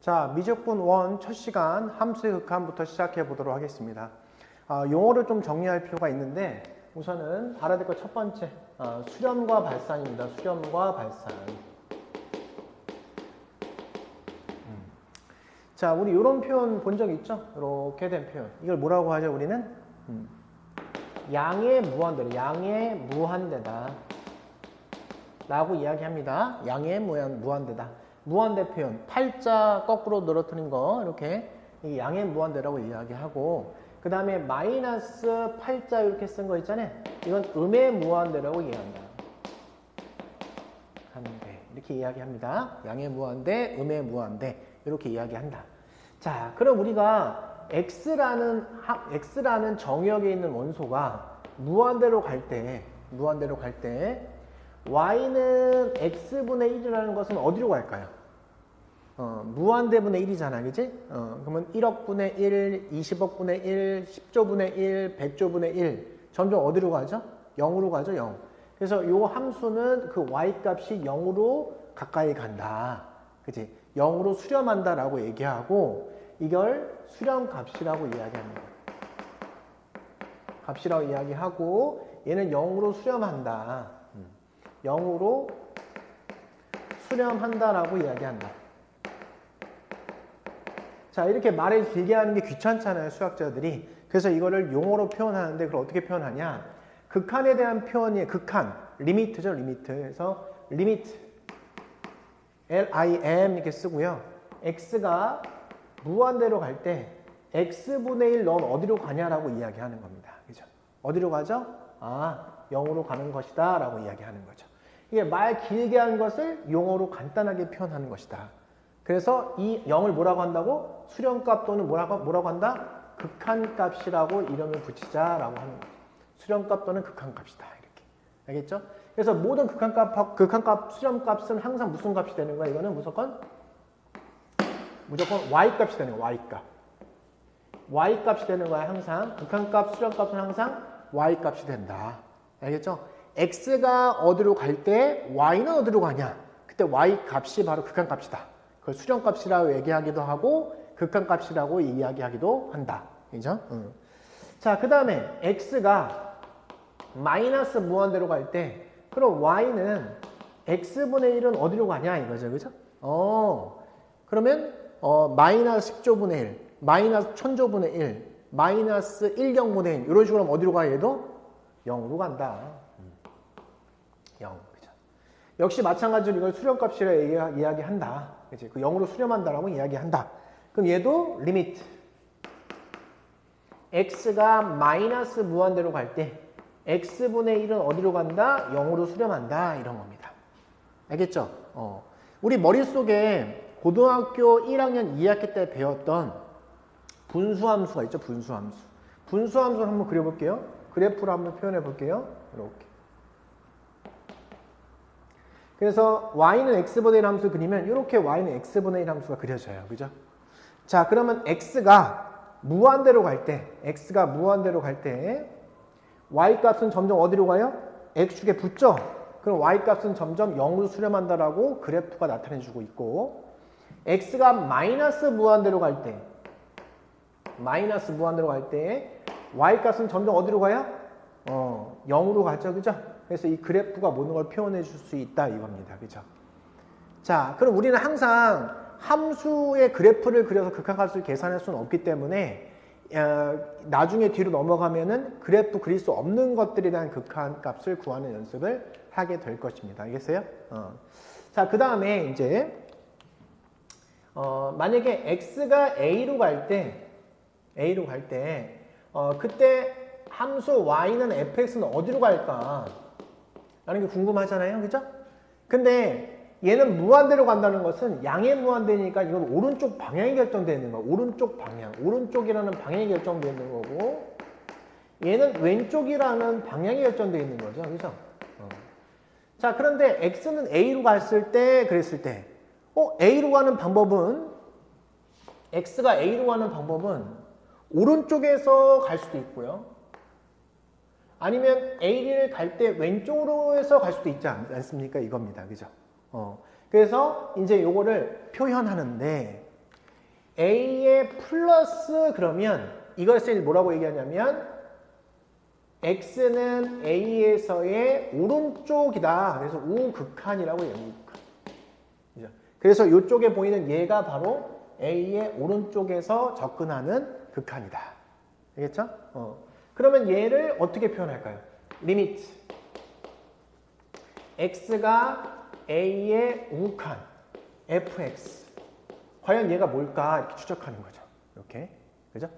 자, 미적분 1 첫 시간 함수의 극한부터 시작해 보도록 하겠습니다. 용어를 좀 정리할 필요가 있는데 우선은 알아야 될 것 첫 번째, 수렴과 발산입니다. 수렴과 발산. 자, 우리 이런 표현 본 적 있죠? 이렇게 된 표현. 이걸 뭐라고 하죠, 우리는? 양의 무한대로, 양의 무한대다 라고 이야기합니다. 양의 무한대다. 무한대 표현, 팔자 거꾸로 늘어뜨린 거 이렇게 양의 무한대라고 이야기하고, 그 다음에 마이너스 팔자 이렇게 쓴 거 있잖아요. 이건 음의 무한대라고 이야기한다. 이렇게 이야기합니다. 양의 무한대, 음의 무한대 이렇게 이야기한다. 자, 그럼 우리가 x라는 정역에 있는 원소가 무한대로 갈 때 y는 x분의 1이라는 것은 어디로 갈까요? 무한대분의 1이잖아, 그치? 그러면 1억분의 1, 20억분의 1, 10조분의 1, 100조분의 1 점점 어디로 가죠? 0으로 가죠, 0. 그래서 이 함수는 그 y값이 0으로 가까이 간다. 그치? 0으로 수렴한다라고 얘기하고, 이걸 수렴값이라고 이야기합니다. 값이라고 이야기하고, 얘는 0으로 수렴한다. 0으로 수렴한다라고 이야기한다. 자, 이렇게 말을 길게 하는 게 귀찮잖아요, 수학자들이. 그래서 이거를 용어로 표현하는데 그걸 어떻게 표현하냐? 극한에 대한 표현이 극한, 리미트죠, 리미트. 그래서 리미트, LIM 이렇게 쓰고요. x가 무한대로 갈 때 x분의 1 넌 어디로 가냐라고 이야기하는 겁니다. 그죠? 어디로 가죠? 0으로 가는 것이다 라고 이야기하는 거죠. 이게 말 길게 한 것을 용어로 간단하게 표현하는 것이다. 그래서 이 0을 뭐라고 한다고? 수렴값 또는 뭐라고 한다? 극한값이라고 이름을 붙이자라고 하는 거죠. 수렴값 또는 극한값이다. 이렇게. 알겠죠? 그래서 모든 극한값, 수렴값은 항상 무슨 값이 되는 거야? 이거는 무조건 y값이 되는 거야. y값이 되는 거야. 항상. 극한값, 수렴값은 항상 y값이 된다. 알겠죠? x가 어디로 갈 때 y는 어디로 가냐? 그때 y값이 바로 극한값이다. 그걸 수렴값이라고 얘기하기도 하고 극한값이라고 이야기하기도 한다. 그죠? 자, 그 다음에 x가 마이너스 무한대로 갈 때 그럼 y는 x분의 1은 어디로 가냐 이거죠. 그죠? 그러면 마이너스 10조분의 1, 마이너스 1000조분의 1, 마이너스 1경분의 1 이런 식으로 하면 어디로 가 얘도? 0으로 간다. 0. 그죠? 역시 마찬가지로 이걸 수렴값이라 이야기한다. 그치? 그 0으로 수렴한다라고 이야기한다. 그럼 얘도 리미트. x가 마이너스 무한대로 갈 때 x분의 1은 어디로 간다? 0으로 수렴한다. 이런 겁니다. 알겠죠? 우리 머릿속에 고등학교 1학년 2학기 때 배웠던 분수함수가 있죠. 분수함수. 분수함수를 한번 그려볼게요. 그래프로 한번 표현해 볼게요. 이렇게. 그래서 y는 x분의 1 함수 그리면 이렇게 y는 x분의 1 함수가 그려져요. 그죠? 자, 그러면 x가 무한대로 갈 때 y값은 점점 어디로 가요? x축에 붙죠? 그럼 y값은 점점 0으로 수렴한다라고 그래프가 나타내주고 있고, x가 마이너스 무한대로 갈 때 y값은 점점 어디로 가요? 0으로 가죠. 그죠? 그래서 이 그래프가 모든 걸 표현해 줄 수 있다 이겁니다. 그죠? 자, 그럼 우리는 항상 함수의 그래프를 그려서 극한값을 계산할 수는 없기 때문에 나중에 뒤로 넘어가면은 그래프 그릴 수 없는 것들에 대한 극한값을 구하는 연습을 하게 될 것입니다. 알겠어요? 자, 그 다음에 이제 만약에 x가 a로 갈 때 그때 함수 y는 fx는 어디로 갈까? 라는 게 궁금하잖아요. 그죠? 근데 얘는 무한대로 간다는 것은 양의 무한대니까 이건 오른쪽 방향이 결정되어 있는 거야. 오른쪽 방향. 오른쪽이라는 방향이 결정되어 있는 거고, 얘는 왼쪽이라는 방향이 결정되어 있는 거죠. 그죠? 자, 그런데 x는 a로 그랬을 때 A로 가는 방법은, x가 A로 가는 방법은 오른쪽에서 갈 수도 있고요. 아니면 A를 갈 때 왼쪽으로 해서 갈 수도 있지 않습니까? 이겁니다. 그죠? 그래서 이제 요거를 표현하는데 A의 플러스 그러면 이것을 뭐라고 얘기하냐면 X는 A에서의 오른쪽이다. 그래서 우극한이라고 얘기합니다. 그래서 이쪽에 보이는 얘가 바로 A의 오른쪽에서 접근하는 극한이다. 알겠죠? 그러면 얘를 어떻게 표현할까요? 리미트 X가 A의 우극한 fx. 과연 얘가 뭘까? 이렇게 추적하는 거죠. 이렇게. 그죠?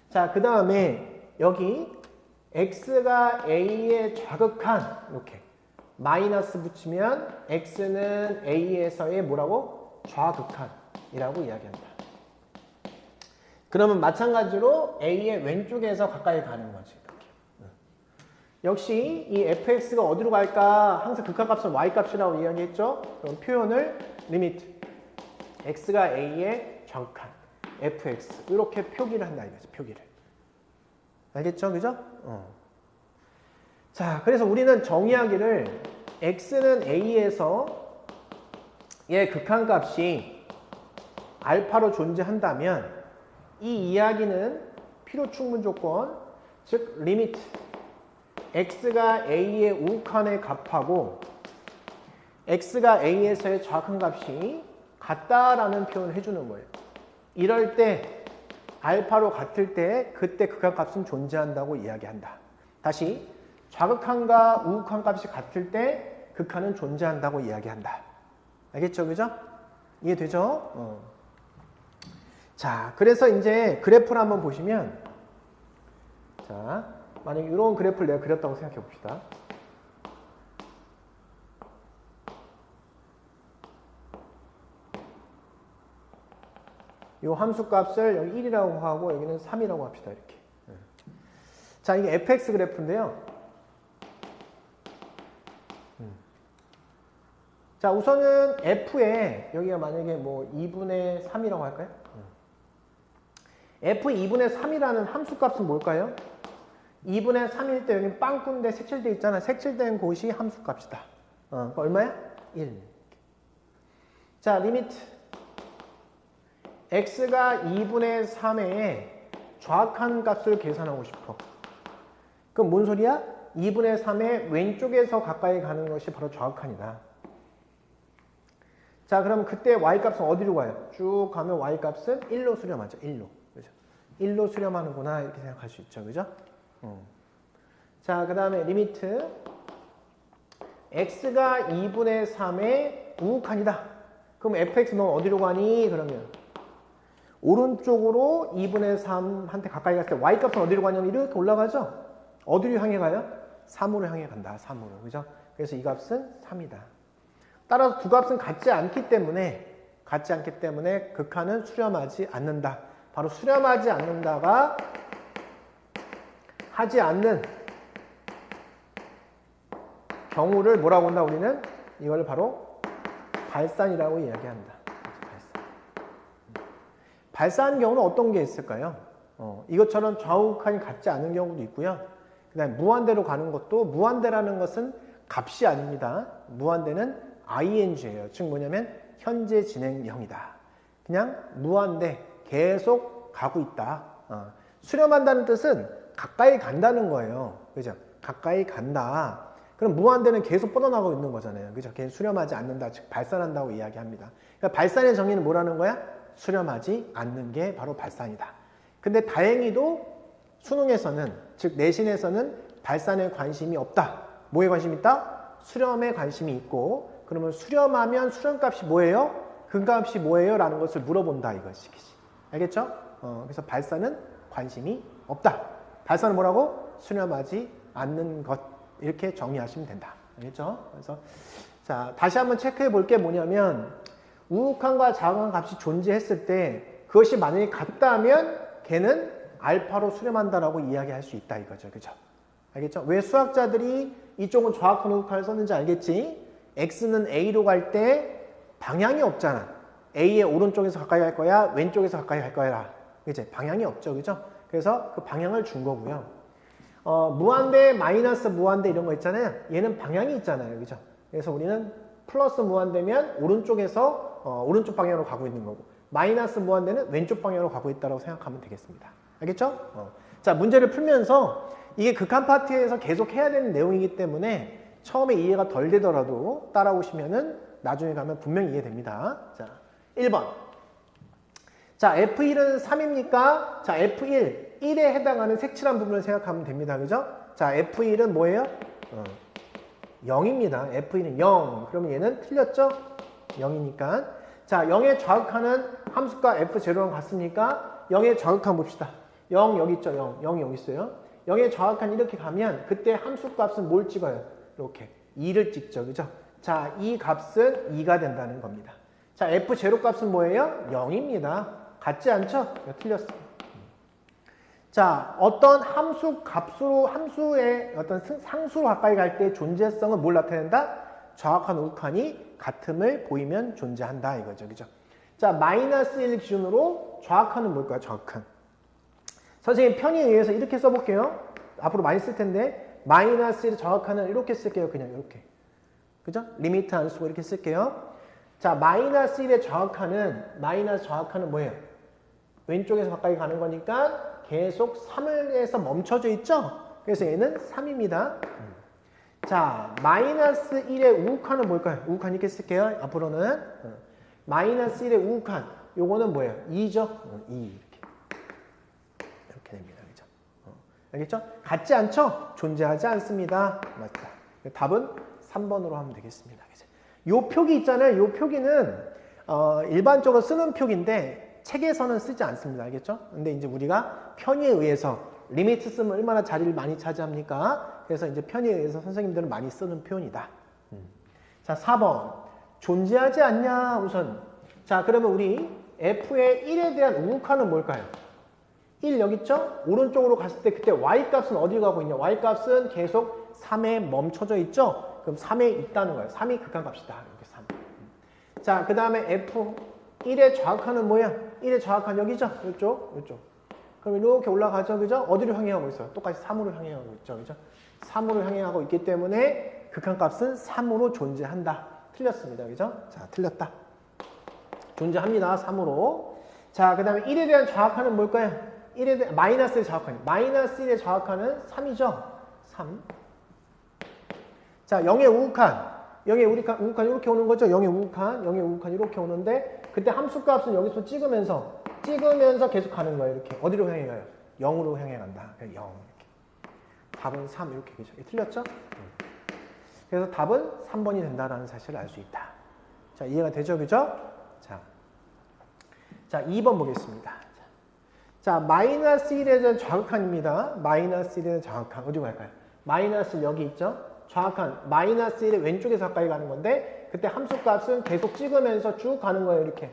자, 그 다음에 여기 x가 a의 좌극한 이렇게 마이너스 붙이면 x는 a에서의 뭐라고? 좌극한이라고 이야기한다. 그러면 마찬가지로 a의 왼쪽에서 가까이 가는 거지. 이렇게. 역시 이 fx가 어디로 갈까? 항상 극한값은 y값이라고 이야기했죠. 그럼 표현을 리미트 x가 a의 좌극한 fx 이렇게 표기를 한다 이거죠. 표기를. 알겠죠? 그죠? 자, 그래서 우리는 정의하기를 x는 a에서 얘 극한값이 알파로 존재한다면 이 이야기는 필요 충분 조건, 즉 리미트 x가 a의 우극한의 값하고 x가 a에서의 좌극한 값이 같다라는 표현을 해주는 거예요. 이럴 때 알파로 같을 때 그때 극한값은 존재한다고 이야기한다. 다시 좌극한과 우극한 값이 같을 때 극한은 존재한다고 이야기한다. 알겠죠? 그죠? 이해되죠? 자, 그래서 이제 그래프를 한번 보시면 자, 만약에 이런 그래프를 내가 그렸다고 생각해 봅시다. 이 함수값을 여기 1이라고 하고 여기는 3이라고 합시다. 이렇게. 자, 이게 fx 그래프인데요. 자, 우선은 f에 여기가 만약에 뭐 2분의 3이라고 할까요? f 2분의 3이라는 함수값은 뭘까요? 2분의 3일 때 여기 빵꾸인데 색칠돼 있잖아. 색칠된 곳이 함수값이다. 얼마야? 1. 자, 리미트 x가 2분의 3의 좌악한 값을 계산하고 싶어. 그럼 뭔 소리야? 2분의 3의 왼쪽에서 가까이 가는 것이 바로 좌악한이다. 자, 그럼 그때 y값은 어디로 가요? 쭉 가면 y값은 1로 수렴하죠. 1로. 그죠? 1로 수렴하는구나. 이렇게 생각할 수 있죠. 그죠? 자, 그 다음에 리미트 x가 2분의 3의 우극한이다. 그럼 fx 넌 어디로 가니? 그러면 오른쪽으로 2분의 3한테 가까이 갔을 때 y값은 어디로 가냐면 이렇게 올라가죠? 어디로 향해 가요? 3으로 향해 간다. 3으로. 그죠? 그래서 이 값은 3이다. 따라서 두 값은 같지 않기 때문에 극한은 수렴하지 않는다. 바로 수렴하지 않는다가 하지 않는 경우를 뭐라고 한다? 우리는 이걸 바로 발산이라고 이야기한다. 발산한 경우는 어떤 게 있을까요? 이것처럼 좌우극한이 같지 않은 경우도 있고요. 그 다음에 무한대로 가는 것도 무한대라는 것은 값이 아닙니다. 무한대는 ing예요. 즉 뭐냐면 현재 진행형이다. 그냥 무한대 계속 가고 있다. 수렴한다는 뜻은 가까이 간다는 거예요. 그죠? 가까이 간다. 그럼 무한대는 계속 뻗어나가고 있는 거잖아요. 그죠? 걔는 수렴하지 않는다. 즉 발산한다고 이야기합니다. 그러니까 발산의 정의는 뭐라는 거야? 수렴하지 않는 게 바로 발산이다. 근데 다행히도 수능에서는, 즉 내신에서는 발산에 관심이 없다. 뭐에 관심이 있다? 수렴에 관심이 있고, 그러면 수렴하면 수렴값이 뭐예요? 근값이 뭐예요? 라는 것을 물어본다 이것이. 알겠죠? 그래서 발산은 관심이 없다. 발산은 뭐라고? 수렴하지 않는 것. 이렇게 정의하시면 된다. 알겠죠? 그래서 자, 다시 한번 체크해 볼 게 뭐냐면 우극한과 좌극한 값이 존재했을 때 그것이 만약에 같다면 걔는 알파로 수렴한다라고 이야기할 수 있다 이거죠. 그죠? 알겠죠? 왜 수학자들이 이쪽은 좌극한 우극한을 썼는지 알겠지? x는 a로 갈 때 방향이 없잖아. a의 오른쪽에서 가까이 갈 거야? 왼쪽에서 가까이 갈 거야? 그치? 방향이 없죠. 그죠? 그래서 그 방향을 준 거고요. 무한대, 마이너스 무한대 이런 거 있잖아요. 얘는 방향이 있잖아요. 그죠? 그래서 우리는 플러스 무한대면 오른쪽에서 오른쪽 방향으로 가고 있는 거고 마이너스 무한대는 왼쪽 방향으로 가고 있다고 생각하면 되겠습니다. 알겠죠? 자, 문제를 풀면서 이게 극한 파트에서 계속 해야 되는 내용이기 때문에 처음에 이해가 덜 되더라도 따라오시면은 나중에 가면 분명히 이해됩니다. 자, 1번. 자, F1은 3입니까? 자, F1, 1에 해당하는 색칠한 부분을 생각하면 됩니다. 그죠? 자, F1은 뭐예요? 0입니다. F1은 0. 그러면 얘는 틀렸죠? 0이니까. 자, 0의 좌극하는 함수가 F0랑 같습니까? 0의 좌극한 봅시다. 0 여기 있죠? 0. 0이 여기 있어요. 0의 좌극한 이렇게 가면 그때 함수 값은 뭘 찍어요? 이렇게 2를 찍죠. 그죠? 자, 이 값은 2가 된다는 겁니다. 자, F0 값은 뭐예요? 0입니다. 같지 않죠? 틀렸어요. 자, 어떤 함수의 어떤 상수로 가까이 갈 때 존재성은 뭘 나타낸다? 좌악한 우극한이 같음을 보이면 존재한다 이거죠. 그죠? 자, 마이너스 1 기준으로 좌악한은 뭘까요? 좌악한. 선생님 편의에 의해서 이렇게 써볼게요. 앞으로 많이 쓸 텐데 마이너스 1 좌악한은 이렇게 쓸게요. 그냥 이렇게. 그죠? 리미트 안 쓰고 이렇게 쓸게요. 자, 마이너스 1의 좌악한은 뭐예요? 왼쪽에서 가까이 가는 거니까 계속 3을에서 멈춰져 있죠? 그래서 얘는 3입니다. 자, 마이너스 1의 우극한은 뭘까요? 우극한 이렇게 쓸게요. 앞으로는. 마이너스 1의 우극한. 요거는 뭐예요? 2죠? 2. 이렇게 됩니다. 그죠? 알겠죠? 같지 않죠? 존재하지 않습니다. 맞다. 답은 3번으로 하면 되겠습니다. 요 표기 있잖아요. 요 표기는 일반적으로 쓰는 표기인데 책에서는 쓰지 않습니다. 알겠죠? 근데 이제 우리가 편의에 의해서 리미트 쓰면 얼마나 자리를 많이 차지합니까? 그래서 이제 편의에 의해서 선생님들은 많이 쓰는 표현이다. 자, 4번. 존재하지 않냐, 우선. 자, 그러면 우리 F의 1에 대한 우극한은 뭘까요? 1 여기 있죠? 오른쪽으로 갔을 때 그때 Y값은 어디로 가고 있냐? Y값은 계속 3에 멈춰져 있죠? 그럼 3에 있다는 거예요. 3이 극한값이다. 이렇게 3. 자, 그 다음에 F1의 좌극한은 뭐야? 1의 좌극한 여기죠? 이쪽. 그럼 이렇게 올라가죠? 그죠? 어디로 향해 가고 있어요? 똑같이 3으로 향해 가고 있죠? 그죠? 3으로 향해 가고 있기 때문에 극한값은 3으로 존재한다. 틀렸습니다. 그죠? 자, 틀렸다. 존재합니다. 3으로. 자, 그 다음에 1에 대한 좌극한은 뭘까요? 마이너스의 좌극한. 마이너스 1의 좌극한은 3이죠? 3. 자, 0의 우극한. 0의 우극한 이렇게 오는 거죠? 0의 우극한 이렇게 오는데 그때 함수값은 여기서 찍으면서 계속 가는 거예요. 이렇게. 어디로 향해 가요? 0으로 향해 간다. 0 이렇게. 답은 3 이렇게 되죠. 틀렸죠? 그래서 답은 3번이 된다라는 사실을 알 수 있다. 자, 이해가 되죠? 그죠? 자, 2번 보겠습니다. 자, 마이너스 1에 대한 좌극한입니다. 마이너스 1에 대한 좌극한. 어디로 갈까요? 마이너스 여기 있죠? 좌극한. 마이너스 1의 왼쪽에서 가까이 가는 건데 그때 함수값은 계속 찍으면서 쭉 가는 거예요. 이렇게.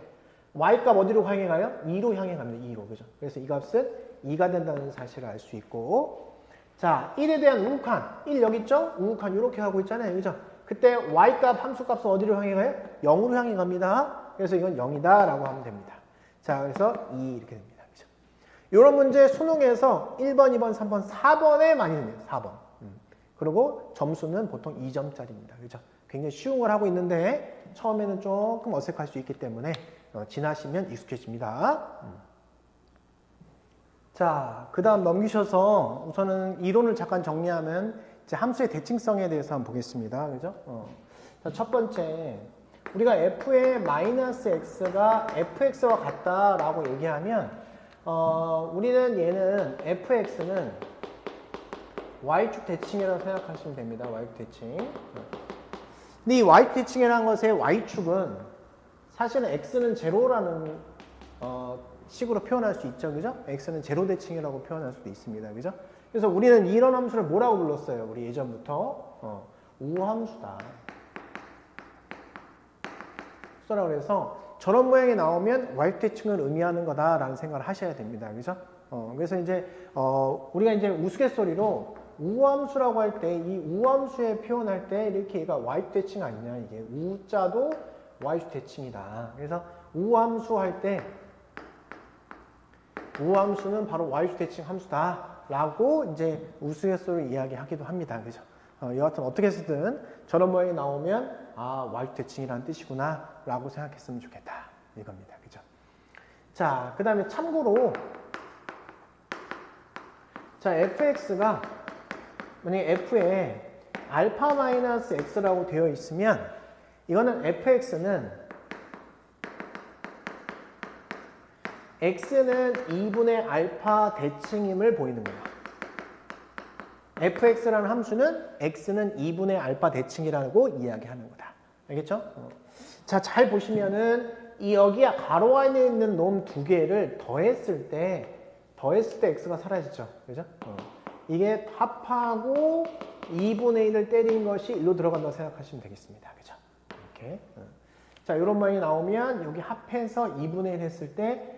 Y값 어디로 향해 가요? 2로 향해 갑니다. 2로. 그죠? 그래서 이 값은 2가 된다는 사실을 알 수 있고 자, 1에 대한 우극한. 1 여기 있죠? 우극한 이렇게 하고 있잖아요. 그죠? 그때 Y값 함수값은 어디로 향해 가요? 0으로 향해 갑니다. 그래서 이건 0이다 라고 하면 됩니다. 자, 그래서 2 이렇게 됩니다. 그죠? 이런 문제 수능에서 1번, 2번, 3번, 4번에 많이 됩니다. 4번. 그리고 점수는 보통 2점짜리입니다. 그죠? 굉장히 쉬운 걸 하고 있는데 처음에는 조금 어색할 수 있기 때문에 지나시면 익숙해집니다. 자, 그 다음 넘기셔서 우선은 이론을 잠깐 정리하면 이제 함수의 대칭성에 대해서 한번 보겠습니다. 그죠? 자, 첫 번째, 우리가 f의 마이너스 x가 fx와 같다라고 얘기하면 우리는 얘는 fx는 y축 대칭이라고 생각하시면 됩니다. y축 대칭. 근데 이 y축 대칭이라는 것의 y축은 사실은 x는 제로라는 식으로 표현할 수 있죠. 그죠? x는 제로 대칭이라고 표현할 수도 있습니다. 그죠? 그래서 우리는 이런 함수를 뭐라고 불렀어요? 우리 예전부터 우함수다. 수라고 해서 저런 모양이 나오면 y축 대칭을 의미하는 거다라는 생각을 하셔야 됩니다. 그죠? 그래서 이제 우리가 이제 우스갯소리로 우함수라고 할 때 이 우함수에 표현할 때 이렇게 얘가 y축 대칭 아니냐 이게 우자도 y축 대칭이다. 그래서 우함수 할 때 우함수는 바로 y축 대칭 함수다라고 이제 우스갯소리로 이야기하기도 합니다. 그죠? 여하튼 어떻게 해서든 저런 모양이 나오면 아 y축 대칭이라는 뜻이구나라고 생각했으면 좋겠다 이겁니다. 그죠? 자, 그 다음에 참고로 자, fx가 만약에 f에 알파 마이너스 x라고 되어 있으면 이거는 fx는 x는 2분의 알파 대칭임을 보이는 거야. fx라는 함수는 x는 2분의 알파 대칭이라고 이야기하는 거다. 알겠죠? 자, 잘 보시면은 이 여기 가로 안에 있는 놈 두 개를 더했을 때 x가 사라지죠. 그죠? 이게 합하고 2분의 1을 때린 것이 1로 들어간다고 생각하시면 되겠습니다. 그죠? 이렇게. 자, 이런 모양이 나오면 여기 합해서 2분의 1 했을 때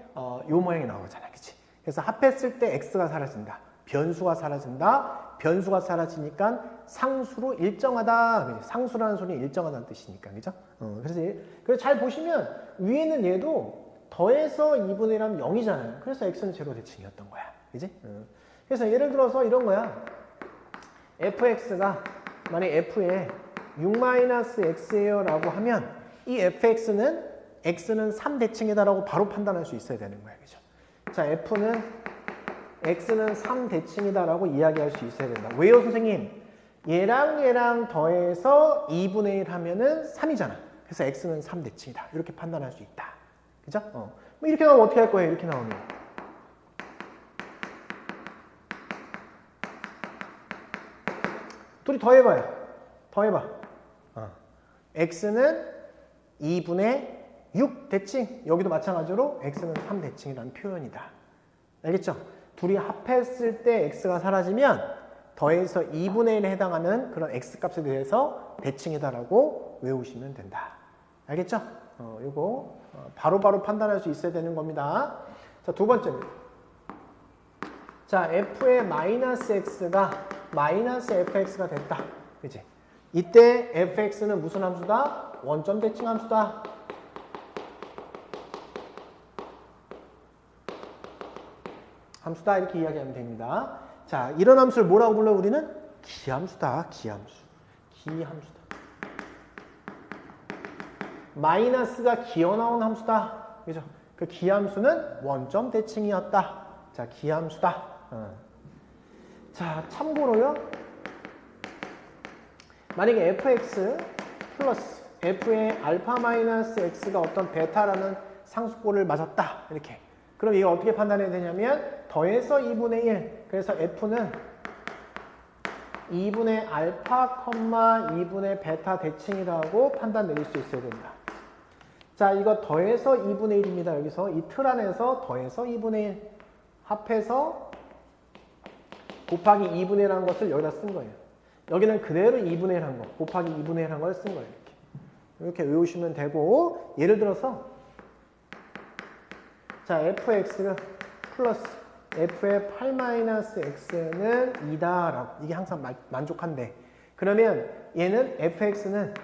이 모양이 나오잖아. 그치? 그래서 합했을 때 x가 사라진다. 변수가 사라진다. 변수가 사라지니까 상수로 일정하다. 상수라는 소리는 일정하다는 뜻이니까. 그죠? 그래서 잘 보시면 위에는 얘도 더해서 2분의 1하면 0이잖아요. 그래서 x는 제로 대칭이었던 거야. 그지? 그래서 예를 들어서 이런 거야. fx가 만약에 f에 6-x예요 라고 하면 이 fx는 x는 3대칭이다 라고 바로 판단할 수 있어야 되는 거야. 그죠? 자, f는 x는 3대칭이다 라고 이야기할 수 있어야 된다. 왜요, 선생님? 얘랑 더해서 2분의 1 하면은 3이잖아. 그래서 x는 3대칭이다. 이렇게 판단할 수 있다. 그죠? 뭐 이렇게 나오면 어떻게 할 거예요? 이렇게 나오면. 둘이 더해봐요. 더해봐. x는 2분의 6 대칭. 여기도 마찬가지로 x는 3대칭이라는 표현이다. 알겠죠? 둘이 합했을 때 x가 사라지면 더해서 2분의 1에 해당하는 그런 x값에 대해서 대칭이다라고 외우시면 된다. 알겠죠? 이거 바로바로 판단할 수 있어야 되는 겁니다. 자, 두 번째입니다. 자, f의 마이너스 x가 마이너스 fx가 됐다. 그치? 이때 fx는 무슨 함수다? 원점 대칭 함수다. 함수다 이렇게 이야기하면 됩니다. 자, 이런 함수를 뭐라고 불러 우리는? 기함수다. 기함수. 기함수다. 마이너스가 기어나온 함수다. 그죠? 그 기함수는 원점 대칭이었다. 자, 기함수다. 자, 참고로요. 만약에 fx 플러스 f의 알파 마이너스 x가 어떤 베타라는 상수꼴을 맞았다. 이렇게. 그럼 이거 어떻게 판단해야 되냐면 더해서 2분의 1. 그래서 f는 2분의 알파, 2분의 베타 대칭이라고 판단 내릴 수 있어야 된다. 자, 이거 더해서 2분의 1입니다. 여기서 이 틀 안에서 더해서 2분의 1 합해서 곱하기 2분의 1 한 것을 여기다 쓴 거예요. 여기는 그대로 2분의 1 한 거, 곱하기 2분의 1 한 걸 쓴 거예요. 이렇게 외우시면 되고, 예를 들어서 자, fx 플러스 f의 8-x는 2다라고. 이게 항상 만족한데. 그러면 얘는 fx는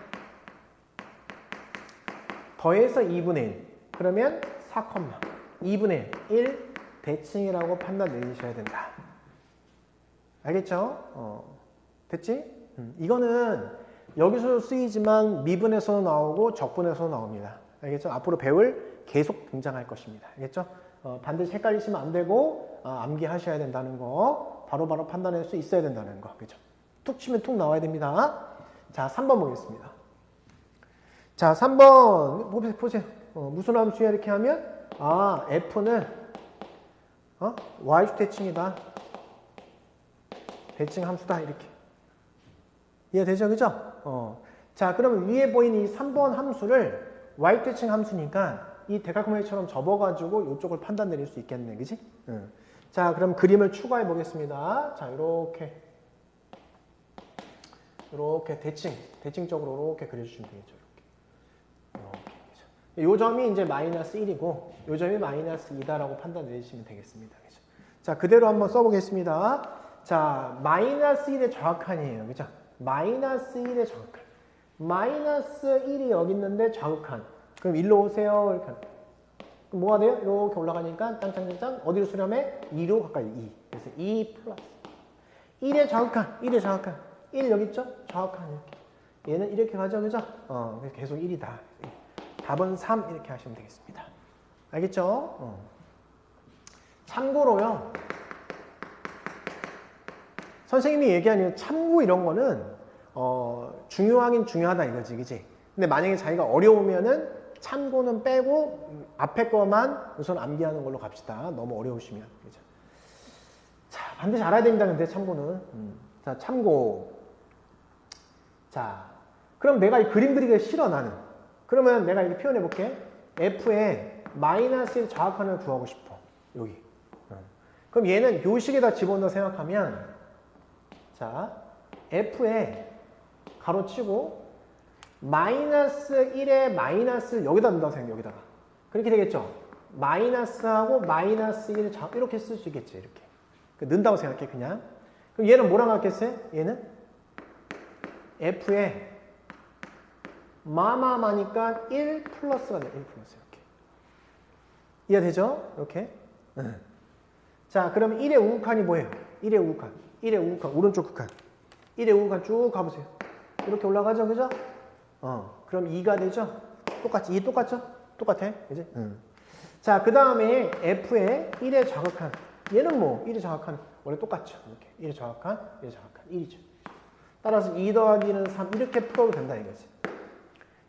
더해서 2분의 1. 그러면 4, 2분의 1 대칭이라고 판단 내리셔야 된다. 알겠죠? 됐지? 이거는 여기서 쓰이지만 미분에서도 나오고 적분에서도 나옵니다. 알겠죠? 앞으로 배울 계속 등장할 것입니다. 알겠죠? 반드시 헷갈리시면 안 되고 암기하셔야 된다는 거, 바로바로 판단할 수 있어야 된다는 거. 그죠? 툭 치면 툭 나와야 됩니다. 자, 3번 보겠습니다. 자, 3번 보세요. 무슨 함수야 이렇게 하면 f는 y축 대칭이다. 대칭 함수다 이렇게. 이해되죠? 그죠? 자, 그러면 위에 보이는 이 3번 함수를 y축 대칭 함수니까 이 데칼코마니처럼 접어가지고 이쪽을 판단 내릴 수 있겠네. 그지? 자, 그럼 그림을 추가해 보겠습니다. 자, 이렇게 대칭적으로 이렇게 그려주시면 되겠죠. 이렇게. 요 점이 이제 마이너스 1이고, 요 점이 마이너스 2다라고 판단 내리시면 되겠습니다. 그죠? 자, 그대로 한번 써보겠습니다. 자, 마이너스 1의 좌극한이에요. 그죠? 마이너스 1의 좌극한. 마이너스 1이 여기 있는데 좌극한. 그럼 일로 오세요. 이렇게. 그럼 뭐가 돼요? 이렇게 올라가니까 짱짱짱짱 어디로 수렴해? 2로 가까이 2. 그래서 2 플러스 1의 좌극한. 1의 좌극한. 1 여기 있죠? 좌극한 이렇게. 얘는 이렇게 가죠. 그죠? 그래서 계속 1이다. 답은 3 이렇게 하시면 되겠습니다. 알겠죠? 참고로요. 선생님이 얘기하는 참고 이런 거는 중요하긴 중요하다 이거지, 그지? 근데 만약에 자기가 어려우면은 참고는 빼고 앞에 거만 우선 암기하는 걸로 갑시다. 너무 어려우시면. 그죠? 자, 반드시 알아야 됩니다. 근데 참고는. 자, 참고. 자, 그럼 내가 이 그림 그리기가 싫어, 나는. 그러면 내가 이렇게 표현해 볼게. F에 마이너스 1 좌악한을 구하고 싶어. 여기. 그럼 얘는 요식에다 집어넣어 생각하면, 자, F에 가로치고, 마이너스 1에 마이너스를 여기다 넣는다고 생각해, 여기다가. 그렇게 되겠죠? 마이너스하고 마이너스 1을 이렇게 쓸 수 있겠지, 이렇게. 넣는다고 생각해, 그냥. 그럼 얘는 뭐랑 같겠어요? 얘는 F에 마마마니까 1 플러스가 돼, 1 플러스, 이렇게. 이해되죠? 이렇게. 자, 그럼 1의 우극한이 뭐예요? 1의 우극한. 1의 우극한, 오른쪽 극한. 1의 우극한 쭉 가보세요. 이렇게 올라가죠, 그죠? 그럼 2가 되죠? 똑같지? 2 똑같죠? 똑같아, 그지? 자, 그 다음에 F의 1의 좌극한. 얘는 뭐, 1의 좌극한. 원래 똑같죠? 이렇게. 1의 좌극한, 1의 좌극한. 1이죠. 따라서 2 더하기는 3. 이렇게 풀어도 된다, 이거지.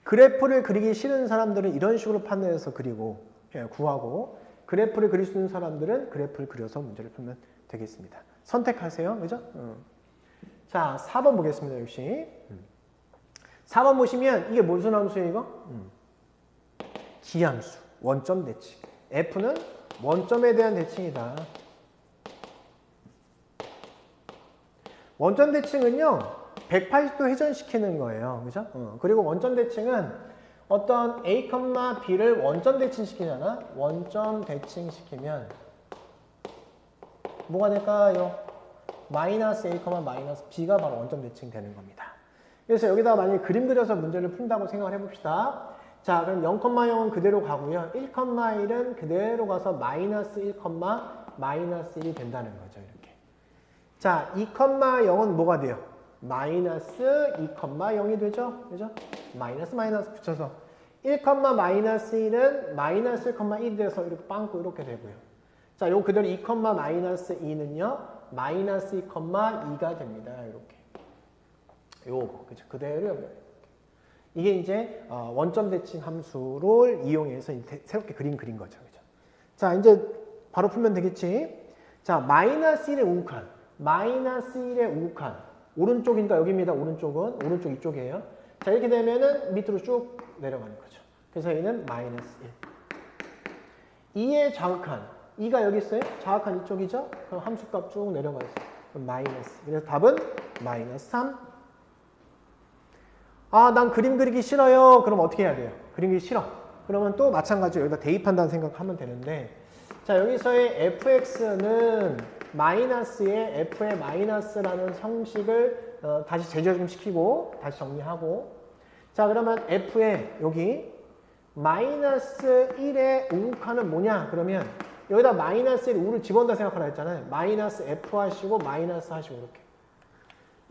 그래프를 그리기 싫은 사람들은 이런 식으로 판단해서 그리고, 구하고, 그래프를 그릴 수 있는 사람들은 그래프를 그려서 문제를 풀면 되겠습니다. 선택하세요. 그죠? 자, 4번 보겠습니다. 역시. 4번 보시면 이게 무슨 함수예요, 이거? 기함수. 원점 대칭. F는 원점에 대한 대칭이다. 원점 대칭은요, 180도 회전시키는 거예요. 그죠? 그리고 원점 대칭은 어떤 A, B를 원점 대칭시키잖아? 원점 대칭시키면 뭐가 될까요? 마이너스 A, 마이너스 B가 바로 원점 대칭되는 겁니다. 그래서 여기다가 만약에 그림 그려서 문제를 푼다고 생각을 해봅시다. 자, 그럼 0,0은 그대로 가고요. 1,1은 그대로 가서 마이너스 1, 마이너스 1이 된다는 거죠. 이렇게. 자, 2,0은 뭐가 돼요? 마이너스 2,0이 되죠? 그죠? 마이너스 붙여서 1, 마이너스 1은 마이너스 1,1이 돼서 이렇게 빵꾸 이렇게 되고요. 자, 요 그대로 2, 마이너스 2는요, 마이너스 2,2가 됩니다. 이렇게. 요거, 그죠? 그대로 연결해요. 이게 이제 원점 대칭 함수를 이용해서 새롭게 그린 거죠. 그죠? 자, 이제 바로 풀면 되겠지? 자, 마이너스 1의 우극한. 마이너스 1의 우극한. 오른쪽이니까 여기입니다. 오른쪽은. 오른쪽 이쪽이에요. 자, 이렇게 되면은 밑으로 쭉 내려가는 거죠. 그래서 얘는 마이너스 1. 2의 좌극한. 2가 여기 있어요. 좌극한 이쪽이죠? 그럼 함수값 쭉 내려가서 마이너스. 그래서 답은 마이너스 3. 아, 난 그림 그리기 싫어요. 그럼 어떻게 해야 돼요? 그림 그리기 싫어. 그러면 또 마찬가지로 여기다 대입한다는 생각하면 되는데, 자, 여기서의 fx는 마이너스에 f의 마이너스라는 형식을 다시 재적용시키고 다시 정리하고, 자, 그러면 f의 여기 마이너스 1의 우극한은 뭐냐? 그러면 여기다 마이너스 1 우를 집어넣는다 생각하라 했잖아요. 마이너스 f 하시고 마이너스 하시고 이렇게.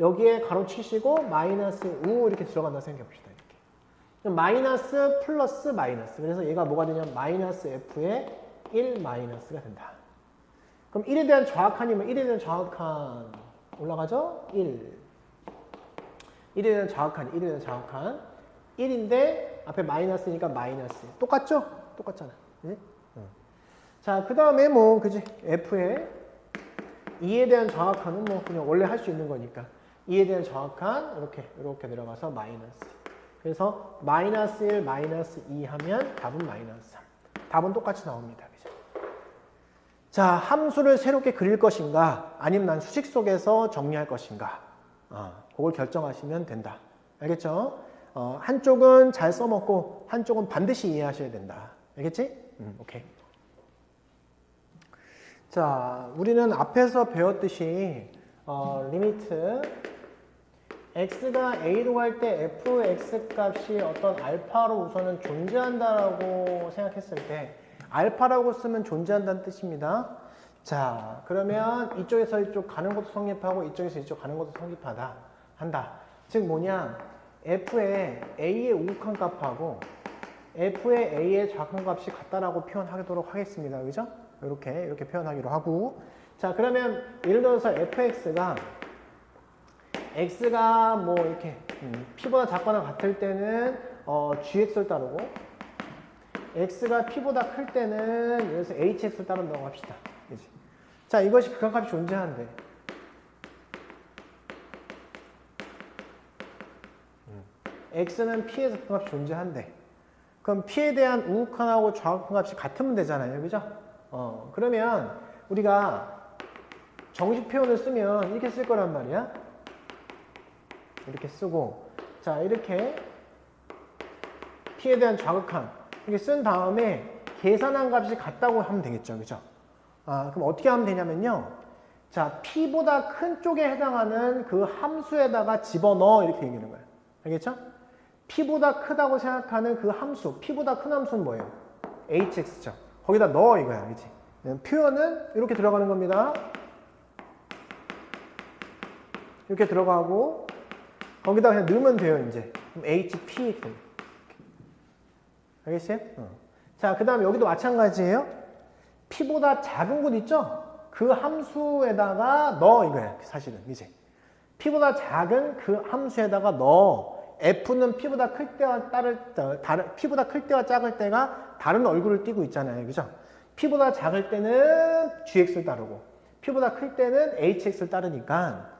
여기에 가로치시고 마이너스 우 이렇게 들어간다 생각해 봅시다. 이렇게. 마이너스 플러스 마이너스. 그래서 얘가 뭐가 되냐면 마이너스 f의 1 마이너스가 된다. 그럼 1에 대한 좌악한이면 1에 대한 좌악한 올라가죠? 1. 1에 대한 좌악한, 1에 대한 좌악한 1인데 앞에 마이너스니까 마이너스. 똑같죠? 똑같잖아. 그치? 자, 그 다음에 뭐 그지? f의 2에 대한 좌악한은 뭐 그냥 원래 할 수 있는 거니까 2에 대한 좌악한 이렇게 내려가서 마이너스. 그래서 마이너스 1, 마이너스 2 하면 답은 마이너스 3. 답은 똑같이 나옵니다. 그죠? 자, 함수를 새롭게 그릴 것인가 아니면 난 수식 속에서 정리할 것인가, 그걸 결정하시면 된다. 알겠죠? 한쪽은 잘 써먹고 한쪽은 반드시 이해하셔야 된다. 알겠지? 오케이. 자, 우리는 앞에서 배웠듯이 리미트 x가 a로 갈 때 fx 값이 어떤 알파로 우선은 존재한다라고 생각했을 때 알파라고 쓰면 존재한다는 뜻입니다. 자, 그러면 이쪽에서 이쪽 가는 것도 성립하고 이쪽에서 이쪽 가는 것도 성립하다 한다. 즉 뭐냐, f의 a의 우극한 값하고 f의 a의 정확한 값이 같다라고 표현하도록 하겠습니다. 그죠? 이렇게 표현하기로 하고. 자, 그러면 예를 들어서 fx가 x가 뭐 이렇게 p보다 작거나 같을 때는 gx를 따르고 x가 p보다 클 때는 여기서 hx를 따른다고 합시다. 그치? 자, 이것이 극한값이 존재한대. x는 p에서 극한값이 존재한대. 그럼 p에 대한 우극한하고 좌극한값이 같으면 되잖아요. 그죠? 그러면 우리가 정식 표현을 쓰면 이렇게 쓸 거란 말이야. 이렇게 쓰고, 자, 이렇게 p에 대한 좌극한 이렇게 쓴 다음에 계산한 값이 같다고 하면 되겠죠. 그죠? 그럼 어떻게 하면 되냐면요. 자, p보다 큰 쪽에 해당하는 그 함수에다가 집어넣어 이렇게 얘기하는 거예요. 알겠죠? p보다 크다고 생각하는 그 함수, p보다 큰 함수는 뭐예요? hx죠. 거기다 넣어 이거야. 그치? 표현은 이렇게 들어가는 겁니다. 이렇게 들어가고 거기다 그냥 넣으면 돼요. 이제 그럼 hp 이렇게. 알겠어요? 자, 그 다음에 여기도 마찬가지예요. p보다 작은 곳 있죠? 그 함수에다가 넣어 이거야. 사실은 이제 p보다 작은 그 함수에다가 넣어. f는 p보다 클 때와 p보다 클 때와 작을 때가 다른 얼굴을 띠고 있잖아요. 그죠? p보다 작을 때는 gx를 따르고 p보다 클 때는 hx를 따르니까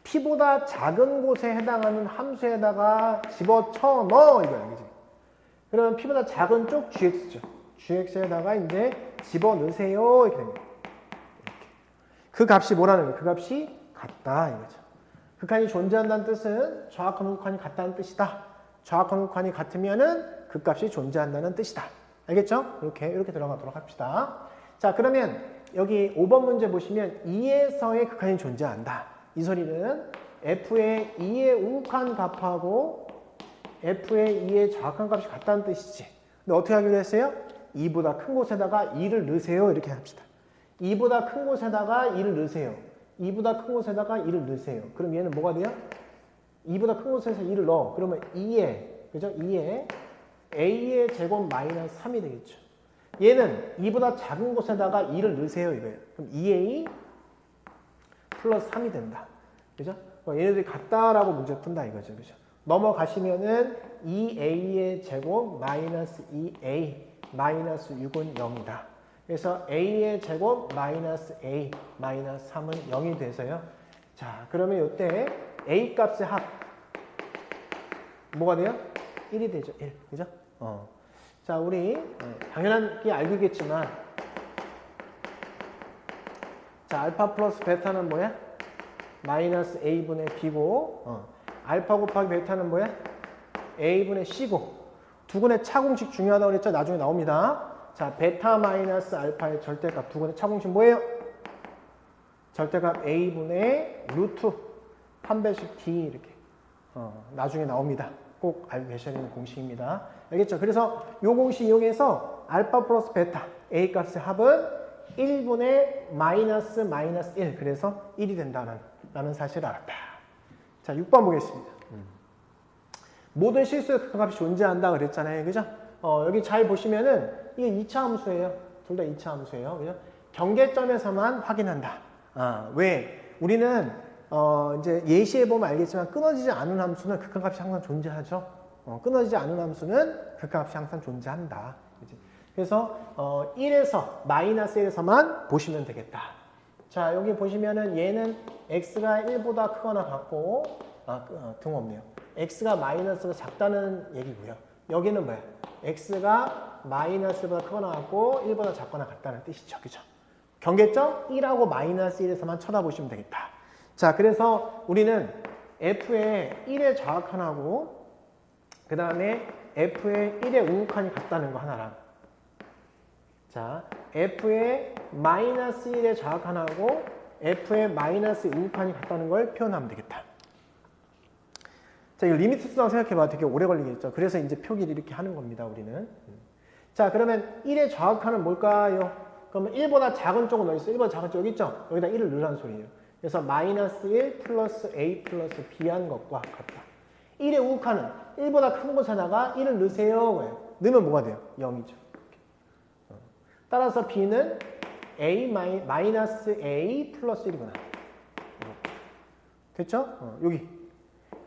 p보다 작은 곳에 해당하는 함수에다가 집어쳐 넣어 이거야. 그지? 그러면 p보다 작은 쪽 gx죠. gx에다가 이제 집어넣으세요. 이렇게 됩니다. 이렇게. 그 값이 뭐라는 거예요? 그 값이 같다 이거죠. 극한이 존재한다는 뜻은 좌악한 우극한이 같다는 뜻이다. 좌악한 우극한이 같으면은 그 값이 존재한다는 뜻이다. 알겠죠? 이렇게 들어가도록 합시다. 자, 그러면 여기 5번 문제 보시면 2에서의 극한이 존재한다. 이 소리는 f의 2의 우극한 값하고 f의 2의 좌악한 값이 같다는 뜻이지. 근데 어떻게 하기로 했어요? 2보다 큰 곳에다가 2를 넣으세요. 이렇게 합시다. 2보다 큰 곳에다가 2를 넣으세요. 2보다 큰 곳에다가 2를 넣으세요. 그럼 얘는 뭐가 돼요? 2보다 큰 곳에서 2를 넣어. 그러면 2에, 그죠? 2에 a의 제곱 마이너스 3이 되겠죠. 얘는 2보다 작은 곳에다가 2를 넣으세요. 이거예요. 그럼 2a 플러스 3이 된다. 그죠? 얘네들이 같다라고 문제 푼다 이거죠. 그죠? 넘어가시면은 2a의 제곱 마이너스 2a 마이너스 6은 0이다. 그래서 a의 제곱 마이너스 a 마이너스 3은 0이 돼서요. 자, 그러면 이때 a 값의 합 뭐가 돼요? 1이 되죠. 1. 그죠? 자, 우리 당연하게 알고 있겠지만 자, 알파 플러스 베타는 뭐야? 마이너스 a분의 b고 알파 곱하기 베타는 뭐야? a분의 c고 두 근의 차공식 중요하다고 그랬죠? 나중에 나옵니다. 자, 베타 마이너스 알파의 절대값 두 근의 차공식 뭐예요? 절대값 a분의 루트 한 배씩 d 이렇게 나중에 나옵니다. 꼭 알고 계셔야 되는 공식입니다. 알겠죠? 그래서 이 공식 이용해서 알파 플러스 베타 a 값의 합은 1분의 마이너스 1 그래서 1이 된다는 사실을 알았다. 자, 6번 보겠습니다. 모든 실수의 극한값이 존재한다 그랬잖아요. 그죠? 여기 잘 보시면은 이게 2차 함수예요. 둘 다 2차 함수예요. 그죠? 경계점에서만 확인한다. 왜? 우리는 이제 예시해 보면 알겠지만 끊어지지 않은 함수는 극한값이 항상 존재하죠. 끊어지지 않은 함수는 극한값이 항상 존재한다. 그치? 그래서 1에서 마이너스 1에서만 보시면 되겠다. 자, 여기 보시면은 얘는 x가 1보다 크거나 같고 등없네요. x가 마이너스가 작다는 얘기고요. 여기는 뭐야? x가 마이너스보다 크거나 같고 1보다 작거나 같다는 뜻이죠. 그죠? 경계점 1하고 마이너스 1에서만 쳐다보시면 되겠다. 자, 그래서 우리는 f의 1의 좌악한하고 그 다음에 f의 1의 우극한이 같다는 거 하나랑 자, f의 마이너스 1의 좌악한하고 f의 마이너스 우극한이 같다는 걸 표현하면 되겠다. 자, 이거 리미트 수당 생각해봐. 되게 오래 걸리겠죠. 그래서 이제 표기를 이렇게 하는 겁니다, 우리는. 자, 그러면 1의 좌악한은 뭘까요? 그러면 1보다 작은 쪽은 어디 있어? 1보다 작은 쪽 여기 있죠? 여기다 1을 넣으라는 소리예요. 그래서 마이너스 1 플러스 a 플러스 b한 것과 같다. 1의 우극한은 1보다 큰 곳에다가 1을 넣으세요. 넣으면 뭐가 돼요? 0이죠. 따라서 B는 마이너스 A 플러스 1이구나. 됐죠? 여기.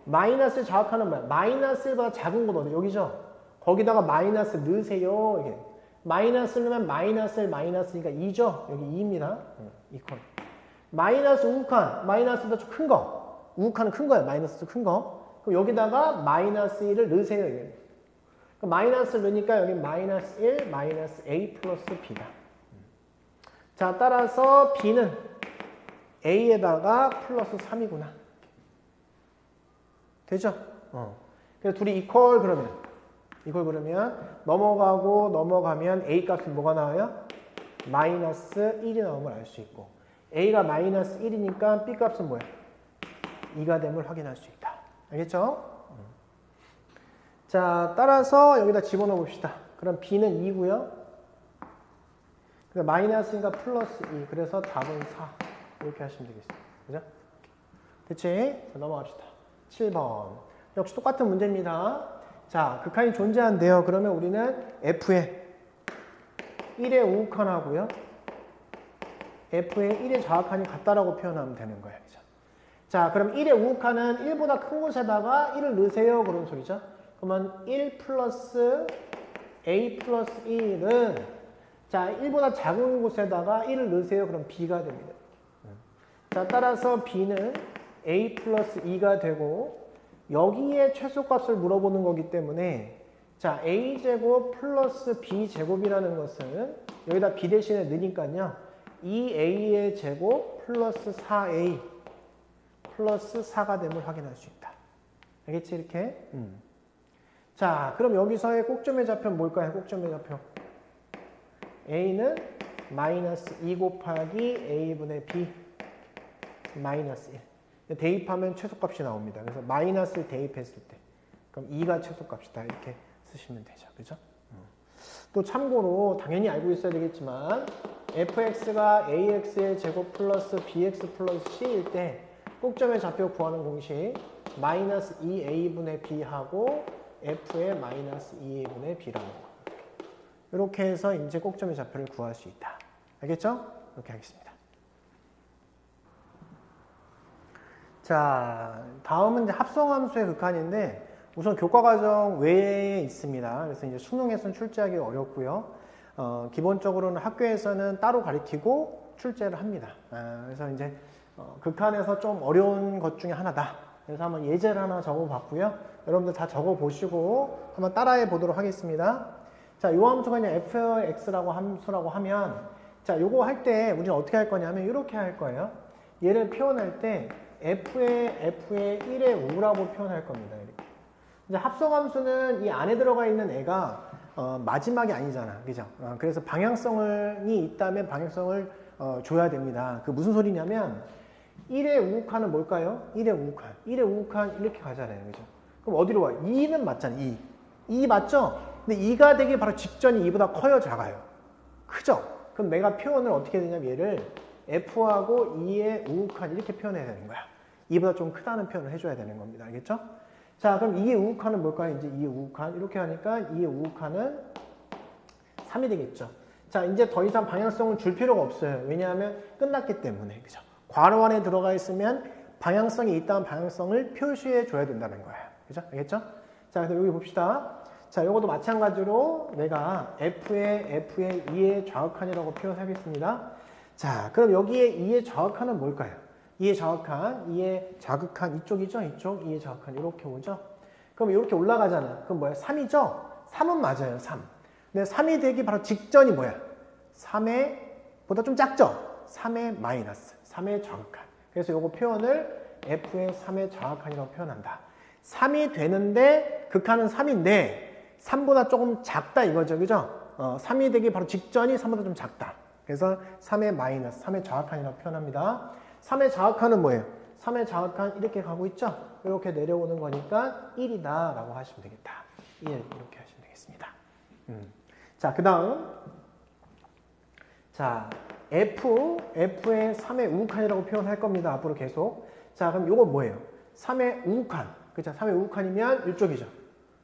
마이너스를 자극하는 뭐야? 마이너스 1보다 작은 건 어디? 여기죠? 거기다가 마이너스 넣으세요. 이게. 마이너스 넣으면 마이너스 1, 마이너스니까 2죠? 여기 2입니다. 이퀄. 마이너스 우극한. 마이너스보다 좀 큰 거. 우극한은 큰 거예요. 마이너스도 큰 거. 그럼 여기다가 마이너스 1을 넣으세요. 이게. 그럼 마이너스를 넣으니까 여기 마이너스 1, 마이너스 A 플러스 B다. 자, 따라서 B는 A에다가 플러스 3이구나. 되죠? 그래서 둘이 이퀄 그러면 넘어가고 넘어가면 A 값은 뭐가 나와요? 마이너스 1이 나오는 걸 알 수 있고 A가 마이너스 1이니까 B 값은 뭐야? 2가 됨을 확인할 수 있다. 알겠죠? 자, 따라서 여기다 집어넣어 봅시다. 그럼 B는 2고요. 마이너스니까 플러스 2. 그래서 답은 4. 이렇게 하시면 되겠습니다. 그죠? 됐지? 자, 넘어갑시다. 7번. 역시 똑같은 문제입니다. 자, 극한이 존재한대요. 그러면 우리는 F에 1의 우극한하고요. F에 1의 좌극한이 같다라고 표현하면 되는 거예요. 그죠? 자, 그럼 1의 우극한은 1보다 큰 곳에다가 1을 넣으세요. 그런 소리죠. 그러면 1 플러스 A 플러스 1은 자, 1보다 작은 곳에다가 1을 넣으세요. 그럼 B가 됩니다. 자, 따라서 B는 A 플러스 2가 되고 여기에 최소값을 물어보는 거기 때문에 자, A제곱 플러스 B제곱이라는 것은 여기다 B 대신에 넣으니까요. 2A의 제곱 플러스 4A 플러스 4가 됨을 확인할 수 있다. 알겠지? 이렇게? 자, 그럼 여기서의 꼭점의 좌표는 뭘까요? 꼭점의 좌표. A는 마이너스 2 곱하기 A분의 B 마이너스 1. 대입하면 최소값이 나옵니다. 그래서 마이너스를 대입했을 때 그럼 2가 최소값이다. 이렇게 쓰시면 되죠. 그죠? 또 참고로 당연히 알고 있어야 되겠지만 fx가 ax의 제곱 플러스 bx 플러스 c일 때 꼭점의 좌표 구하는 공식 마이너스 2a분의 b하고 f의 마이너스 2a분의 b라는 거. 이렇게 해서 이제 꼭점의 좌표를 구할 수 있다. 알겠죠? 이렇게 하겠습니다. 자, 다음은 이제 합성함수의 극한인데 우선 교과과정 외에 있습니다. 그래서 이제 수능에서는 출제하기 어렵고요. 기본적으로는 학교에서는 따로 가르치고 출제를 합니다. 그래서 이제 극한에서 좀 어려운 것 중에 하나다. 그래서 한번 예제를 하나 적어봤고요. 여러분들 다 적어보시고 한번 따라해 보도록 하겠습니다. 자, 요 함수가 그냥 fx라고 함수라고 하면 자, 요거 할 때 우리는 어떻게 할 거냐면 이렇게 할 거예요. 얘를 표현할 때 f의 1의 우라고 표현할 겁니다. 이렇게. 이제 합성함수는 이 안에 들어가 있는 애가 마지막이 아니잖아. 그죠? 그래서 방향성이 있다면 방향성을 줘야 됩니다. 그 무슨 소리냐면 1의 우극한은 뭘까요? 1의 우극한. 1의 우극한 이렇게 가잖아요. 그죠? 그럼 어디로 와요? 2는 맞잖아요. 2. 2 맞죠? 근데 2가 되기 바로 직전이 2보다 커요? 작아요? 크죠? 그럼 내가 표현을 어떻게 되냐면 얘를 f하고 2의 우극한 이렇게 표현해야 되는 거야. 2보다 좀 크다는 표현을 해줘야 되는 겁니다. 알겠죠? 자, 그럼 2의 우극한은 뭘까요? 이제 2의 우극한. 이렇게 하니까 2의 우극한은 3이 되겠죠. 자, 이제 더 이상 방향성을 줄 필요가 없어요. 왜냐하면 끝났기 때문에. 그죠? 괄호 안에 들어가 있으면 방향성이 있다면 방향성을 표시해 줘야 된다는 거예요. 그죠? 알겠죠? 자, 그래서 여기 봅시다. 자, 요것도 마찬가지로 내가 f의 2의 좌극한이라고 표현하겠습니다. 자, 그럼 여기에 2의 좌극한은 뭘까요? 2의 좌극한, 2의 자극한 이쪽이죠? 이쪽 2의 좌극한 이렇게 오죠? 그럼 이렇게 올라가잖아. 그럼 뭐야? 3이죠? 3은 맞아요. 3. 근데 3이 되기 바로 직전이 뭐야? 3의 보다 좀 작죠? 3의 마이너스, 3의 좌극한. 그래서 요거 표현을 f의 3의 좌극한이라고 표현한다. 3이 되는데 극한은 3인데 3보다 조금 작다 이거죠. 그죠? 3이 되기 바로 직전이 3보다 좀 작다. 그래서 3의 마이너스, 3의 좌극한이라고 표현합니다. 3의 좌극한은 뭐예요? 3의 좌극한 이렇게 가고 있죠? 이렇게 내려오는 거니까 1이다 라고 하시면 되겠다. 1 이렇게 하시면 되겠습니다. 자, 그 다음 자, f의 3의 우극한이라고 표현할 겁니다. 앞으로 계속. 자, 그럼 이건 뭐예요? 3의 우극한. 그죠? 3의 우극한이면 이쪽이죠.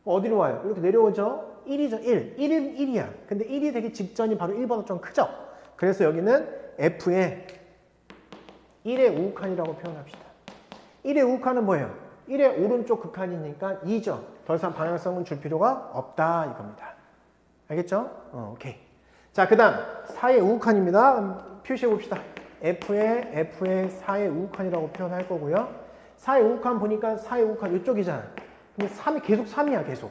어디로 와요? 이렇게 내려오죠? 1이죠. 1. 1은 1이야. 근데 1이 되기 직전이 바로 1보다 좀 크죠? 그래서 여기는 F의 1의 우극한이라고 표현합시다. 1의 우극한은 뭐예요? 1의 오른쪽 극한이니까 2죠. 더 이상 방향성은 줄 필요가 없다 이겁니다. 알겠죠? 오케이. 자, 그 다음 4의 우극한입니다. 표시해 봅시다. F의 4의 우극한이라고 표현할 거고요. 4의 우극한 보니까 4의 우극한 이쪽이잖아. 근데 3이 계속 3이야, 계속.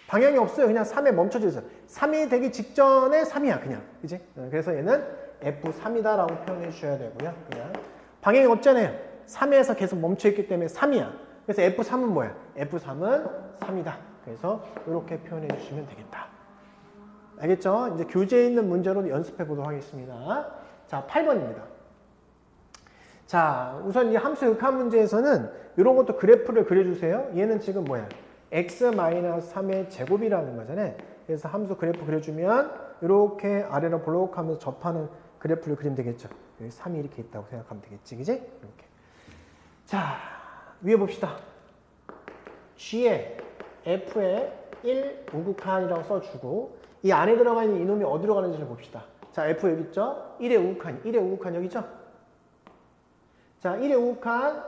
방향이 없어요. 그냥 3에 멈춰져 있어요. 3이 되기 직전에 3이야, 그냥. 그지? 그래서 얘는 F3이다라고 표현해 주셔야 되고요. 그냥. 방향이 없잖아요. 3에서 계속 멈춰 있기 때문에 3이야. 그래서 F3은 뭐야? F3은 3이다. 그래서 이렇게 표현해 주시면 되겠다. 알겠죠? 이제 교재에 있는 문제로 연습해 보도록 하겠습니다. 자, 8번입니다. 자, 우선 이 함수 극한 문제에서는 이런 것도 그래프를 그려주세요. 얘는 지금 뭐야? x-3의 제곱이라는 거잖아요. 그래서 함수 그래프 그려주면 이렇게 아래로 볼록하면서 접하는 그래프를 그리면 되겠죠. 여기 3이 이렇게 있다고 생각하면 되겠지, 그지? 이렇게. 자, 위에 봅시다. G에 F에 1 우극한이라고 써주고 이 안에 들어가 있는 이놈이 어디로 가는지를 봅시다. 자, F 여기 있죠? 1의 우극한, 1의 우극한 여기죠? 자, 1의 우극한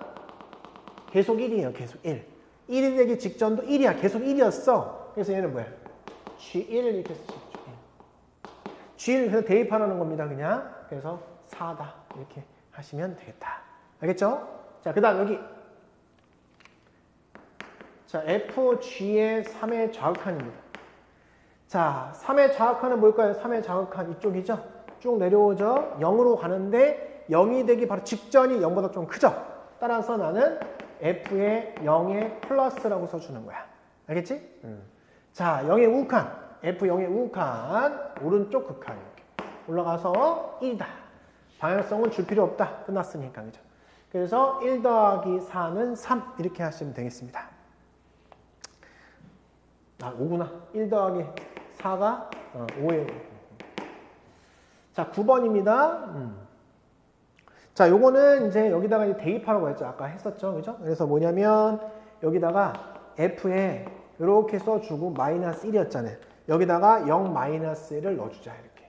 계속 1이에요. 계속 1. 1이 되기 직전도 1이야. 계속 1이었어. 그래서 얘는 뭐야? G1 이렇게 쓰시죠. G를 그냥 대입하라는 겁니다. 그냥. 그래서 4다. 이렇게 하시면 되겠다. 알겠죠? 자, 그 다음 여기. 자, FG의 3의 좌극한입니다. 자, 3의 좌극한은 뭘까요? 3의 좌극한 이쪽이죠? 쭉 내려오죠? 0으로 가는데 0이 되기 바로 직전이 0보다 좀 크죠? 따라서 나는 F의 0의 플러스라고 써주는 거야. 알겠지? 자, 0의 우극한. F 0의 우극한. 오른쪽 극한. 이렇게. 올라가서 1이다. 방향성은 줄 필요 없다. 끝났으니까. 그죠? 그래서 1 더하기 4는 3. 이렇게 하시면 되겠습니다. 아, 5구나. 1 더하기 4가 5예요. 자, 9번입니다. 자, 요거는 이제 여기다가 이제 대입하라고 했죠. 아까 했었죠. 그죠? 그래서 뭐냐면 여기다가 F에 이렇게 써주고 마이너스 1이었잖아요. 여기다가 0 마이너스 1을 넣어주자. 이렇게.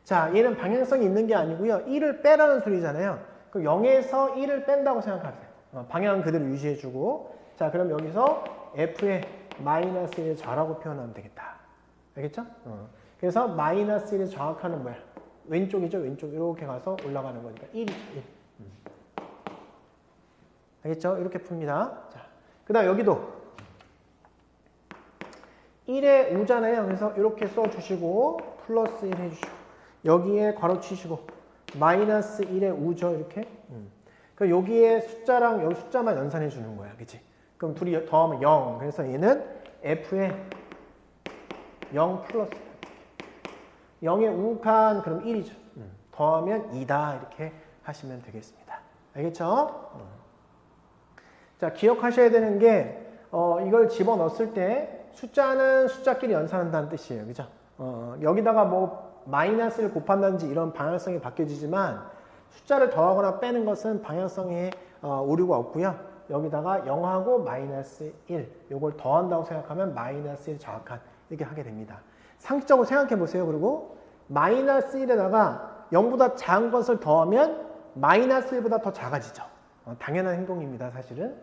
자, 얘는 방향성이 있는 게 아니고요. 1을 빼라는 소리잖아요. 그 0에서 1을 뺀다고 생각하세요. 방향은 그대로 유지해주고. 자, 그럼 여기서 F에 마이너스 1을 좌라고 표현하면 되겠다. 알겠죠? 그래서 마이너스 1의 좌극한은 뭐야? 왼쪽이죠? 왼쪽. 이렇게 가서 올라가는 거니까 1이죠. 1. 알겠죠? 이렇게 풉니다. 자, 그 다음 여기도 1의 우잖아요. 그래서 이렇게 써주시고 플러스 1 해주시고 여기에 괄호 치시고 마이너스 1의 우죠. 이렇게. 그럼 여기에 숫자랑 여기 숫자만 연산해 주는 거야. 그치? 그럼 둘이 더하면 0. 그래서 얘는 F의 0 플러스 0의 우극한 그럼 1이죠. 더하면 2다. 이렇게 하시면 되겠습니다. 알겠죠? 자, 기억하셔야 되는 게 이걸 집어넣었을 때 숫자는 숫자끼리 연산한다는 뜻이에요. 그죠? 여기다가 뭐 마이너스를 곱한다든지 이런 방향성이 바뀌어지지만 숫자를 더하거나 빼는 것은 방향성에 오류가 없고요. 여기다가 0하고 마이너스 1 요걸 더한다고 생각하면 마이너스 1 좌극한 이렇게 하게 됩니다. 상식적으로 생각해 보세요. 그리고 마이너스 1에다가 0보다 작은 것을 더하면 마이너스 1보다 더 작아지죠. 당연한 행동입니다. 사실은.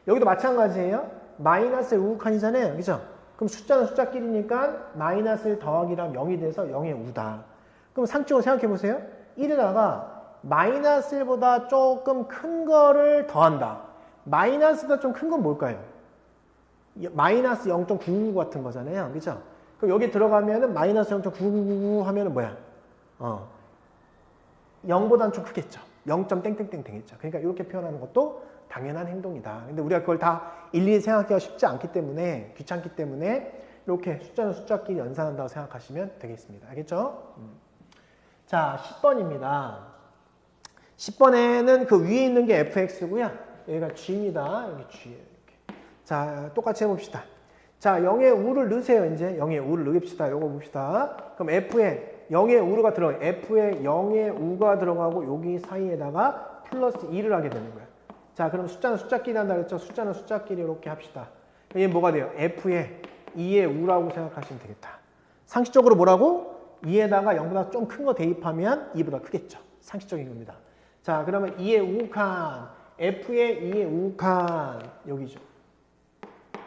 여기도 마찬가지예요. 마이너스 1 우극한이잖아요. 그죠? 그럼 숫자는 숫자끼리니까 마이너스 1 더하기랑 0이 돼서 0의 우다. 그럼 상식적으로 생각해 보세요. 1에다가 마이너스 1보다 조금 큰 거를 더한다. 마이너스보다 좀 큰 건 뭘까요? 마이너스 0.999 같은 거잖아요. 그죠? 그럼 여기 들어가면은 마이너스 0.999 하면은 뭐야? 0보다는 좀 크겠죠. 0. 땡땡땡 되겠죠. 그러니까 이렇게 표현하는 것도 당연한 행동이다. 근데 우리가 그걸 다 일일이 생각하기가 쉽지 않기 때문에, 귀찮기 때문에 이렇게 숫자는 숫자끼리 연산한다고 생각하시면 되겠습니다. 알겠죠? 자, 10번입니다. 10번에는 그 위에 있는 게 fx고요. 여기가 g입니다. 여기 g예요. 이렇게. 자, 똑같이 해봅시다. 자, 0의 우를 넣으세요. 이제 0의 우를 넣읍시다. 요거 봅시다. 그럼 f에 0의 우가 들어가요. f에 0의 우가 들어가고 여기 사이에다가 플러스 2를 하게 되는 거야. 자, 그럼 숫자는 숫자끼리 한다 그랬죠? 숫자는 숫자끼리 이렇게 합시다. 얘 뭐가 돼요? f에 2의 우라고 생각하시면 되겠다. 상식적으로 뭐라고? 2에다가 0보다 좀 큰 거 대입하면 2보다 크겠죠. 상식적인 겁니다. 자, 그러면 2의 우칸, F의 2의 우칸, 여기죠.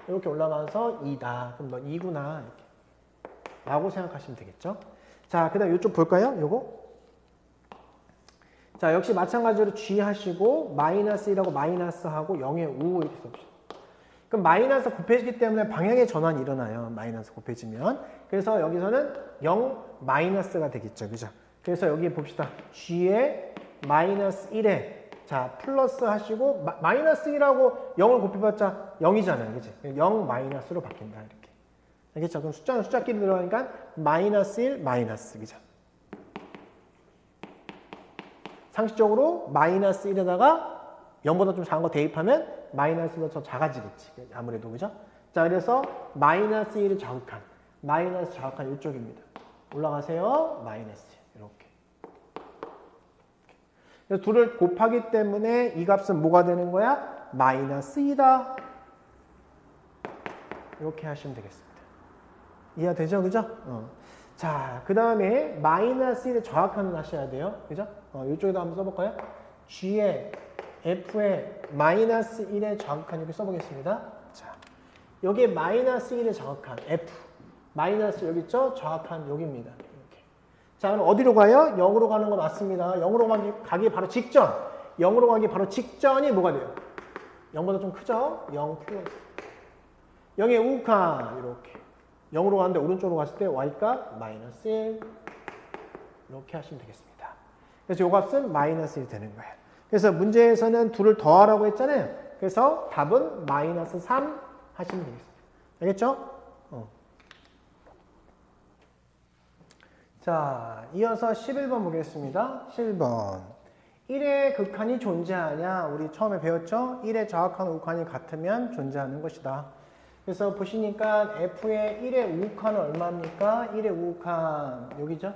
이렇게 올라가서 2다. 그럼 너 2구나. 이렇게. 라고 생각하시면 되겠죠. 자, 그 다음 이쪽 볼까요? 요거. 자, 역시 마찬가지로 G 하시고, 마이너스 1하고 마이너스 하고 0의 우 이렇게 써봅시다. 그럼 마이너스 곱해지기 때문에 방향의 전환이 일어나요. 마이너스 곱해지면. 그래서 여기서는 0 마이너스가 되겠죠. 그죠? 그래서 여기 봅시다. G에 마이너스 1에 자, 플러스 하시고 마이너스 1하고 0을 곱해봤자 0이잖아요. 그치? 0 마이너스로 바뀐다. 이렇게. 알겠죠? 그럼 숫자는 숫자끼리 들어가니까 마이너스 1 마이너스. 그죠? 상식적으로 마이너스 1에다가 0보다 좀 작은 거 대입하면 마이너스보다 더 작아지겠지. 아무래도. 그죠? 자, 그래서 마이너스 1을 자극한. 마이너스 자극한 이쪽입니다. 올라가세요. 마이너스. 이렇게. 그래서 둘을 곱하기 때문에 이 값은 뭐가 되는 거야? 마이너스 2다. 이렇게 하시면 되겠습니다. 이해가 되죠? 그죠? 자, 그 다음에 마이너스 1의 좌악한을 하셔야 돼요. 그죠? 이쪽에도 한번 써볼까요? G에 F에 마이너스 1의 좌악한 이렇게 써보겠습니다. 자, 여기에 마이너스 1의 좌악한 F. 마이너스 여기 있죠? 좌악한 여기입니다. 이렇게. 자, 그럼 어디로 가요? 0으로 가는 거 맞습니다. 0으로 가기 바로 직전. 0으로 가기 바로 직전이 뭐가 돼요? 0보다 좀 크죠? 0 플러스. 0의 우칸 이렇게. 0으로 가는데 오른쪽으로 갔을 때 y값 마이너스 1 이렇게 하시면 되겠습니다. 그래서 이 값은 마이너스 1 되는 거예요. 그래서 문제에서는 둘을 더하라고 했잖아요. 그래서 답은 마이너스 3 하시면 되겠습니다. 알겠죠? 자, 이어서 11번 보겠습니다. 11번. 1의 극한이 존재하냐? 우리 처음에 배웠죠? 1의 좌악한 우칸이 같으면 존재하는 것이다. 그래서 보시니까 F의 1의 우칸은 얼마입니까? 1의 우칸 여기죠?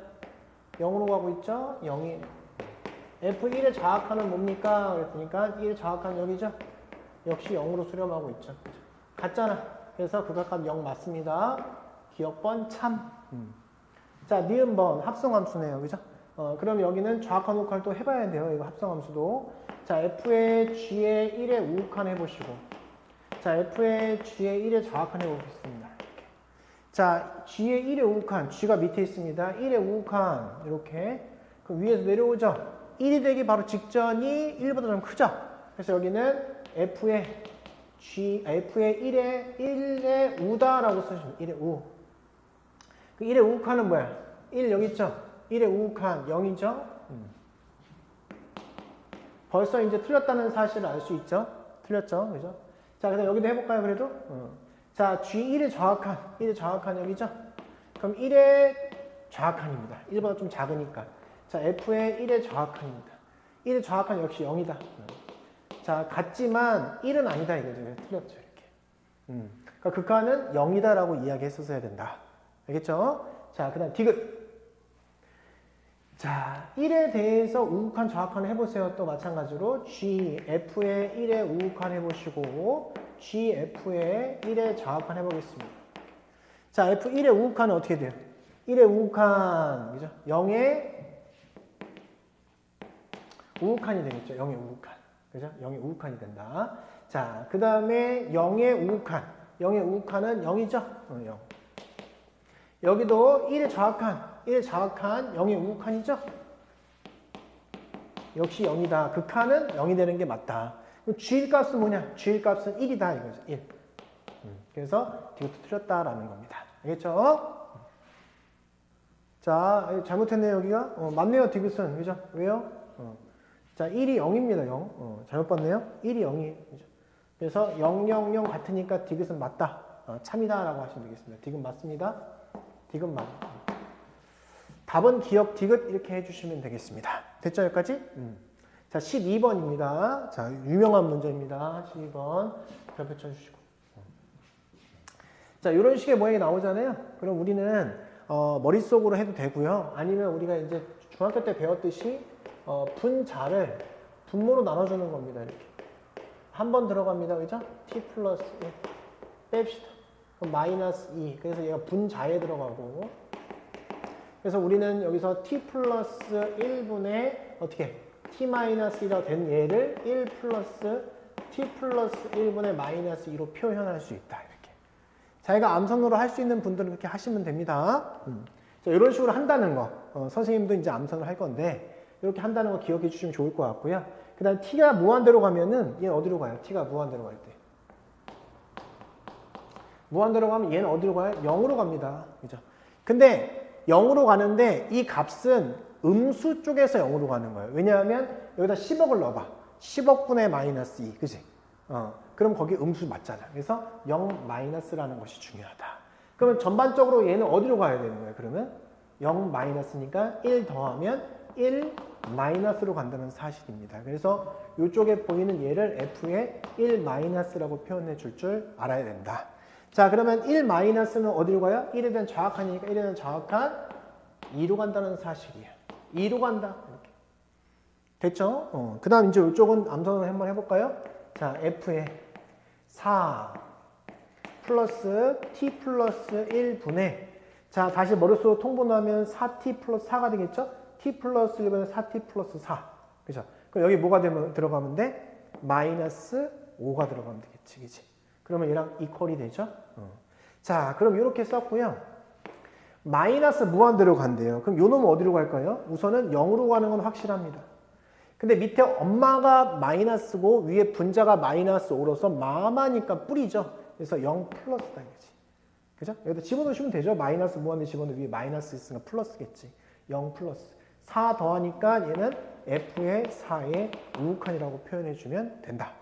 0으로 가고 있죠? 0이 F1의 좌악한은 뭡니까? 그랬으니까 1의 좌악한 여기죠? 역시 0으로 수렴하고 있죠. 같잖아. 그래서 극악값 0 맞습니다. 기억번 참. 자, 니은번 합성함수네요. 그죠? 그럼 여기는 좌악한 우칸을 또 해봐야 돼요. 이거 합성함수도. 자, F의 G의 1의 우칸 해보시고. 자, F의 G의 1의 좌악한 해보겠습니다. 이렇게. 자, G의 1의 우칸. G가 밑에 있습니다. 1의 우칸. 이렇게. 그럼 위에서 내려오죠? 1이 되기 바로 직전이 1보다 좀 크죠? 그래서 여기는 F의 1의 우다라고 쓰시면 1의 우. 그 1의 우칸은 뭐야? 1 여기 있죠? 1의 우칸 0이죠? 벌써 이제 틀렸다는 사실을 알 수 있죠? 틀렸죠? 그죠? 자, 그다음 여기도 해볼까요, 그래도? 자, G1의 좌악한 여기죠? 그럼 1의 좌악한입니다. 1보다 좀 작으니까. 자, F의 1의 좌악한입니다. 1의 좌악한 역시 0이다. 자, 같지만 1은 아니다 이거죠. 틀렸죠, 이렇게. 그러니까 극한은 0이다라고 이야기했었어야 된다. 알겠죠? 자, 그 다음 디귿. 자, 1에 대해서 우극한 좌악한 해보세요. 또 마찬가지로 GF의 1의 우극한 해보시고 GF의 1의 좌악한 해보겠습니다. 자, F1의 우극한은 어떻게 돼요? 1의 우극한, 그죠? 0의 우극한이 되겠죠. 0의 우극한. 그죠? 0의 우극한이 된다. 자, 그 다음에 0의 우극한. 0의 우극한은 0이죠? 0. 여기도 1의 좌악한. 1의 좌악한 0의 우극한이죠? 역시 0이다. 극한은 0이 되는 게 맞다. 그럼 G일 값은 뭐냐? G일 값은 1이다. 이거죠. 1. 그래서 디귿도 틀렸다라는 겁니다. 알겠죠? 자, 잘못했네요, 여기가. 맞네요, 디귿은. 그죠? 왜요? 자, 1이 0입니다, 0. 잘못 봤네요. 1이 0이. 그죠? 그래서 0, 0, 0 같으니까 디귿은 맞다. 참이다라고 하시면 되겠습니다. 디귿 맞습니다. 디귿 맞습니다. 답은 기억 디귿 이렇게 해주시면 되겠습니다. 됐죠, 여기까지? 자, 12번입니다. 자, 유명한 문제입니다. 12번. 별표 쳐주시고. 자, 이런 식의 모양이 나오잖아요. 그럼 우리는 머릿속으로 해도 되고요. 아니면 우리가 이제 중학교 때 배웠듯이 분자를 분모로 나눠주는 겁니다. 이렇게. 한 번 들어갑니다. 그죠? t 플러스 1. 뺍시다. 그럼 마이너스 2. 그래서 얘가 분자에 들어가고. 그래서 우리는 여기서 t 플러스 1분의 어떻게 t 마이너스 2가 된 얘를 1 플러스 t 플러스 1분의 마이너스 2로 표현할 수 있다. 이렇게. 자기가 암선으로 할 수 있는 분들은 그렇게 하시면 됩니다. 자, 이런 식으로 한다는 거. 선생님도 이제 암선을 할 건데 이렇게 한다는 거 기억해 주시면 좋을 것 같고요. 그 다음 t가 무한대로 가면은 얘는 어디로 가요? t가 무한대로 갈 때. 무한대로 가면 얘는 어디로 가요? 0으로 갑니다. 그죠? 근데 0으로 가는데 이 값은 음수 쪽에서 0으로 가는 거예요. 왜냐하면 여기다 10억을 넣어봐. 10억분의 마이너스 2. 그지? 그럼 거기 음수 맞잖아. 그래서 0 마이너스라는 것이 중요하다. 그러면 전반적으로 얘는 어디로 가야 되는 거예요? 그러면 0 마이너스니까 1 더하면 1 마이너스로 간다는 사실입니다. 그래서 이쪽에 보이는 얘를 f의 1 마이너스라고 표현해 줄 알아야 된다. 자, 그러면 1 마이너스는 어디로 가요? 1에 대한 정확한이니까 1에 대한 정확한 2로 간다는 사실이에요. 2로 간다. 이렇게. 됐죠? 그 다음 이제 이쪽은 암선으로 한번 해볼까요? 자, f의 4 플러스 t 플러스 1분의 자, 다시 머릿속으로 통분하면 4t 플러스 4가 되겠죠? t 플러스 1분의 4t 플러스 4. 그죠? 그럼 여기 뭐가 들어가면 돼? 마이너스 5가 들어가면 되겠지. 그치? 그러면 얘랑 이퀄이 되죠? 자, 그럼 이렇게 썼고요. 마이너스 무한대로 간대요. 그럼 요 놈은 어디로 갈까요? 우선은 0으로 가는 건 확실합니다. 근데 밑에 엄마가 마이너스고 위에 분자가 마이너스 5로서 마마니까 뿌리죠. 그래서 0 플러스다 이거지. 그죠? 여기다 집어넣으시면 되죠. 마이너스 무한대 집어넣으면 위에 마이너스 있으니까 플러스겠지. 0 플러스. 4 더하니까 얘는 f의 4의 우극한이라고 표현해주면 된다.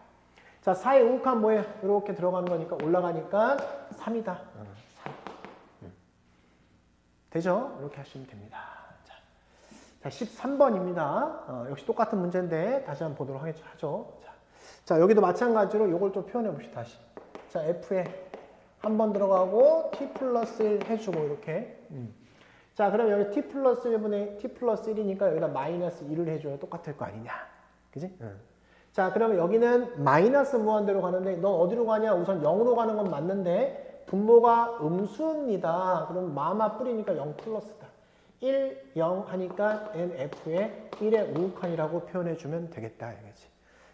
자, 4의 우극한 뭐예요? 이렇게 들어가는 거니까 올라가니까 3이다. 3. 되죠? 이렇게 하시면 됩니다. 자, 13번입니다. 역시 똑같은 문제인데 다시 한번 보도록 하죠. 자, 여기도 마찬가지로 이걸 좀 표현해 봅시다. 다시. 자, f에 한 번 들어가고 t 플러스 1 해주고 이렇게. 자, 그럼 여기 t 플러스 1분의 t 플러스 1이니까 여기다 마이너스 2를 해줘야 똑같을 거 아니냐. 그지? 자, 그러면 여기는 마이너스 무한대로 가는데 너 어디로 가냐? 우선 0으로 가는 건 맞는데 분모가 음수입니다. 그럼 마마 뿌리니까 0 플러스다. 1, 0 하니까 nf의 1의 우극한이라고 표현해주면 되겠다. 이거지.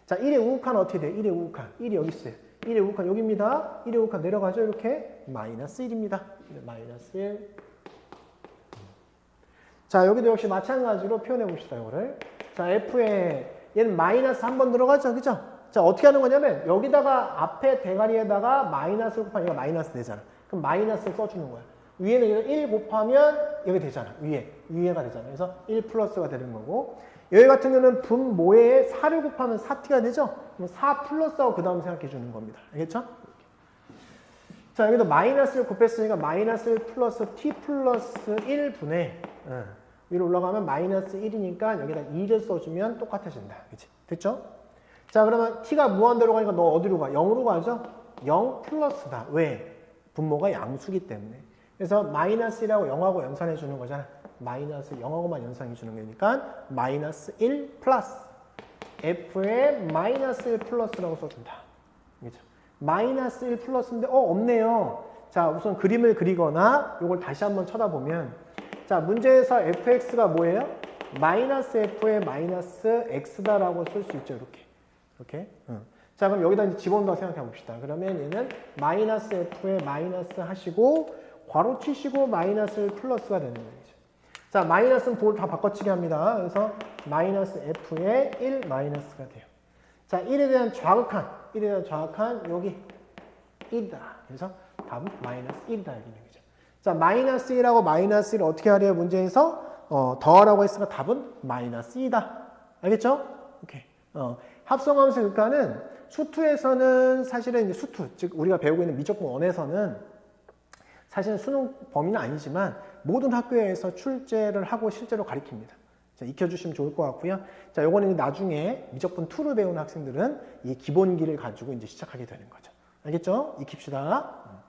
자, 1의 우극한 어떻게 돼? 1의 우극한. 1이 여기 있어요. 1의 우극한 여기입니다. 1의 우극한 내려가죠. 이렇게. 마이너스 1입니다. 마이너스 1. 자, 여기도 역시 마찬가지로 표현해 봅시다. 이거를. 자, f의 얘는 마이너스 한 번 들어가죠. 그죠? 자, 어떻게 하는 거냐면 여기다가 앞에 대가리에다가 마이너스를 곱하면 얘가 마이너스 되잖아. 그럼 마이너스를 써주는 거야. 위에는 1 곱하면 여기 되잖아. 위에가 되잖아. 그래서 1 플러스가 되는 거고 여기 같은 경우는 분모에 4를 곱하면 4t가 되죠? 그럼 4 플러스하고 그 다음 생각해 주는 겁니다. 알겠죠? 자, 여기도 마이너스를 곱했으니까 마이너스 1 플러스 t 플러스 1분의 위로 올라가면 마이너스 1이니까 여기다 2를 써주면 똑같아진다. 그치? 됐죠? 자, 그러면 t가 무한대로 가니까 너 어디로 가? 0으로 가죠? 0 플러스다. 왜? 분모가 양수기 때문에. 그래서 마이너스 1하고 0하고 연산해 주는 거잖아. 마이너스 0하고만 연산해 주는 거니까 마이너스 1 플러스 f의 마이너스 1 플러스라고 써준다. 그죠? 마이너스 1 플러스인데 없네요. 자, 우선 그림을 그리거나 이걸 다시 한번 쳐다보면 자, 문제에서 fx가 뭐예요? 마이너스 f의 마이너스 x다라고 쓸 수 있죠. 이렇게. 자, 그럼 여기다 이제 집어넣는다고 생각해 봅시다. 그러면 얘는 마이너스 f의 마이너스 하시고 괄호 치시고 마이너스 1 플러스가 되는 거죠. 자, 마이너스는 볼 다 바꿔치기 합니다. 그래서 마이너스 f의 1 마이너스가 돼요. 자, 1에 대한 좌극한 여기 1이다. 그래서 답은 마이너스 1이다. 여기는. 자, 마이너스 1하고 마이너스 1을 어떻게 하래요? 문제에서 더하라고 했으니까 답은 마이너스 2다. 알겠죠? 오케이. 합성함수 극한은 수투에서는 사실은 이제 수투, 즉 우리가 배우고 있는 미적분 원에서는 사실은 수능 범위는 아니지만 모든 학교에서 출제를 하고 실제로 가르칩니다. 자, 익혀주시면 좋을 것 같고요. 자, 요거는 나중에 미적분 2를 배우는 학생들은 이 기본기를 가지고 이제 시작하게 되는 거죠. 알겠죠? 익힙시다.